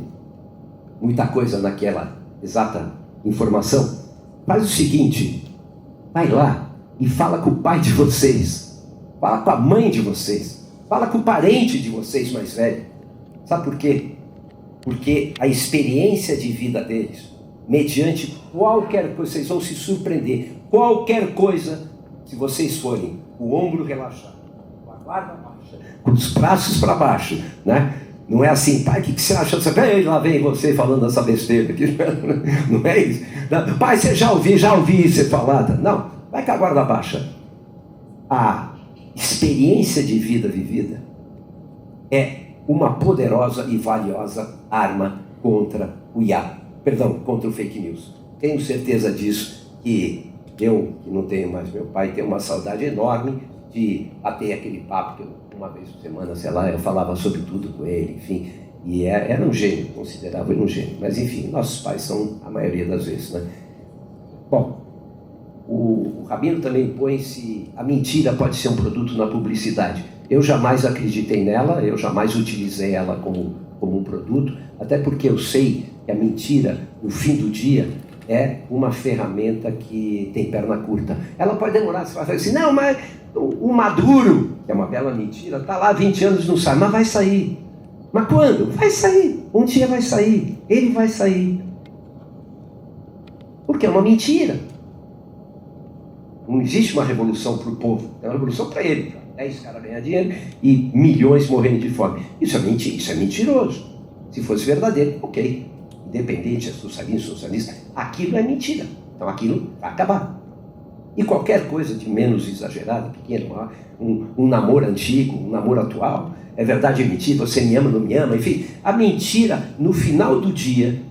muita coisa naquela exata informação. Faz o seguinte, vai lá e fala com o pai de vocês, fala com a mãe de vocês, fala com o parente de vocês mais velho, Sabe por quê? Porque a experiência de vida deles, mediante qualquer coisa, vocês vão se surpreender, qualquer coisa, se vocês forem com o ombro relaxado, com a guarda baixa, com os braços para baixo, né? Não é assim, pai, o que você acha? Lá vem você falando essa besteira aqui. Não é isso. Não, pai, você já ouvi você falar. Não, vai com a guarda baixa. A experiência de vida vivida é uma poderosa e valiosa arma contra contra o fake news. Tenho certeza disso, que eu, que não tenho mais meu pai, tenho uma saudade enorme de bater aquele papo que eu, uma vez por semana, sei lá, eu falava sobre tudo com ele, enfim, e era um gênio, considerava ele um gênio, mas enfim, nossos pais são a maioria das vezes, né? Bom, o Rabino também põe se a mentira pode ser um produto na publicidade. Eu jamais acreditei nela, eu jamais utilizei ela como um produto, até porque eu sei que a mentira, no fim do dia, é uma ferramenta que tem perna curta. Ela pode demorar, você vai falar assim, não, mas o Maduro, que é uma bela mentira, está lá há 20 anos e não sai, mas vai sair. Mas quando? Vai sair. Um dia vai sair. Ele vai sair. Porque é uma mentira. Não existe uma revolução para o povo, é uma revolução para ele. 10 caras ganhar dinheiro e milhões morrendo de fome. Isso é mentira, isso é mentiroso. Se fosse verdadeiro, ok. Independente, é socialista, aquilo é mentira. Então aquilo vai acabar. E qualquer coisa de menos exagerada, pequeno, um namoro antigo, um namoro atual, é verdade ou mentira, você me ama, não me ama, enfim. A mentira, no final do dia,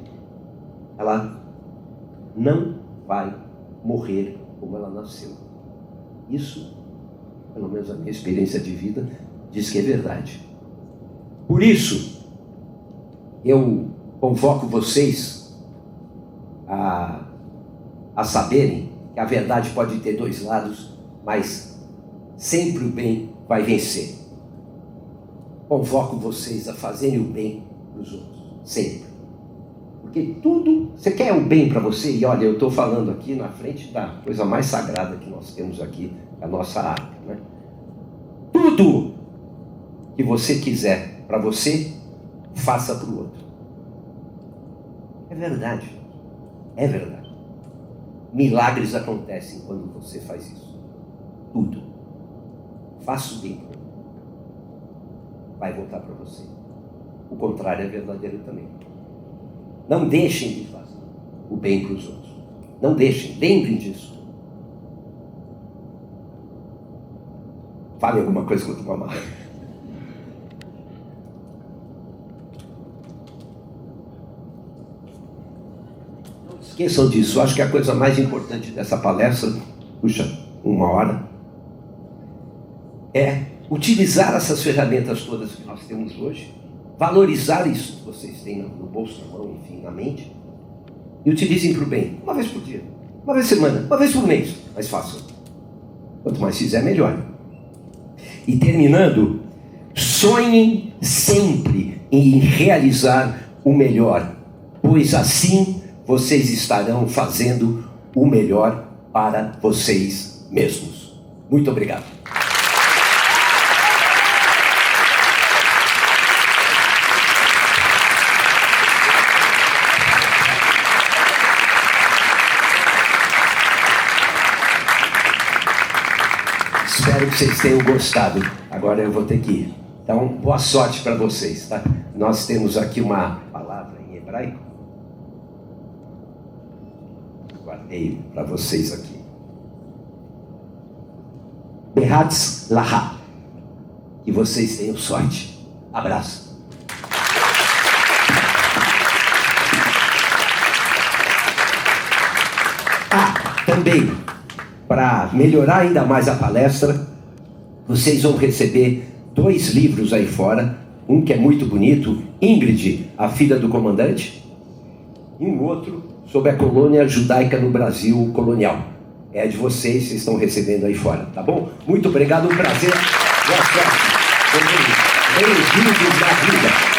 ela não vai morrer como ela nasceu. Isso, pelo menos a minha experiência de vida, diz que é verdade. Por isso, eu convoco vocês a saberem que a verdade pode ter dois lados, mas sempre o bem vai vencer. Convoco vocês a fazerem o bem para os outros, sempre. Porque tudo, você quer o bem para você, e olha, eu estou falando aqui na frente da coisa mais sagrada que nós temos aqui, a nossa arca, né? Tudo que você quiser para você, faça para o outro. É verdade. É verdade. Milagres acontecem quando você faz isso. Tudo. Faça o bem para o outro. Vai voltar para você. O contrário é verdadeiro também. Não deixem de fazer o bem para os outros. Não deixem. Lembrem disso. Fale alguma coisa contra o mamar. Esqueçam disso, eu acho que a coisa mais importante dessa palestra, puxa, 1 hora, é utilizar essas ferramentas todas que nós temos hoje, valorizar isso que vocês têm no bolso, na mão, enfim, na mente, e utilizem para o bem, uma vez por dia, uma vez por semana, uma vez por mês, mas façam. Quanto mais fizer, melhor. E terminando, sonhem sempre em realizar o melhor, pois assim vocês estarão fazendo o melhor para vocês mesmos. Muito obrigado. Espero que vocês tenham gostado. Agora eu vou ter que ir. Então, boa sorte para vocês, tá? Nós temos aqui uma palavra em hebraico. Guardei para vocês aqui. Behatz Laha. Que vocês tenham sorte. Abraço. Também, para melhorar ainda mais a palestra, vocês vão receber 2 livros aí fora. Um que é muito bonito, Ingrid, a filha do comandante, e um outro sobre a colônia judaica no Brasil colonial. É de vocês estão recebendo aí fora, tá bom? Muito obrigado, um prazer. Boa sorte. Bem-vindos à vida.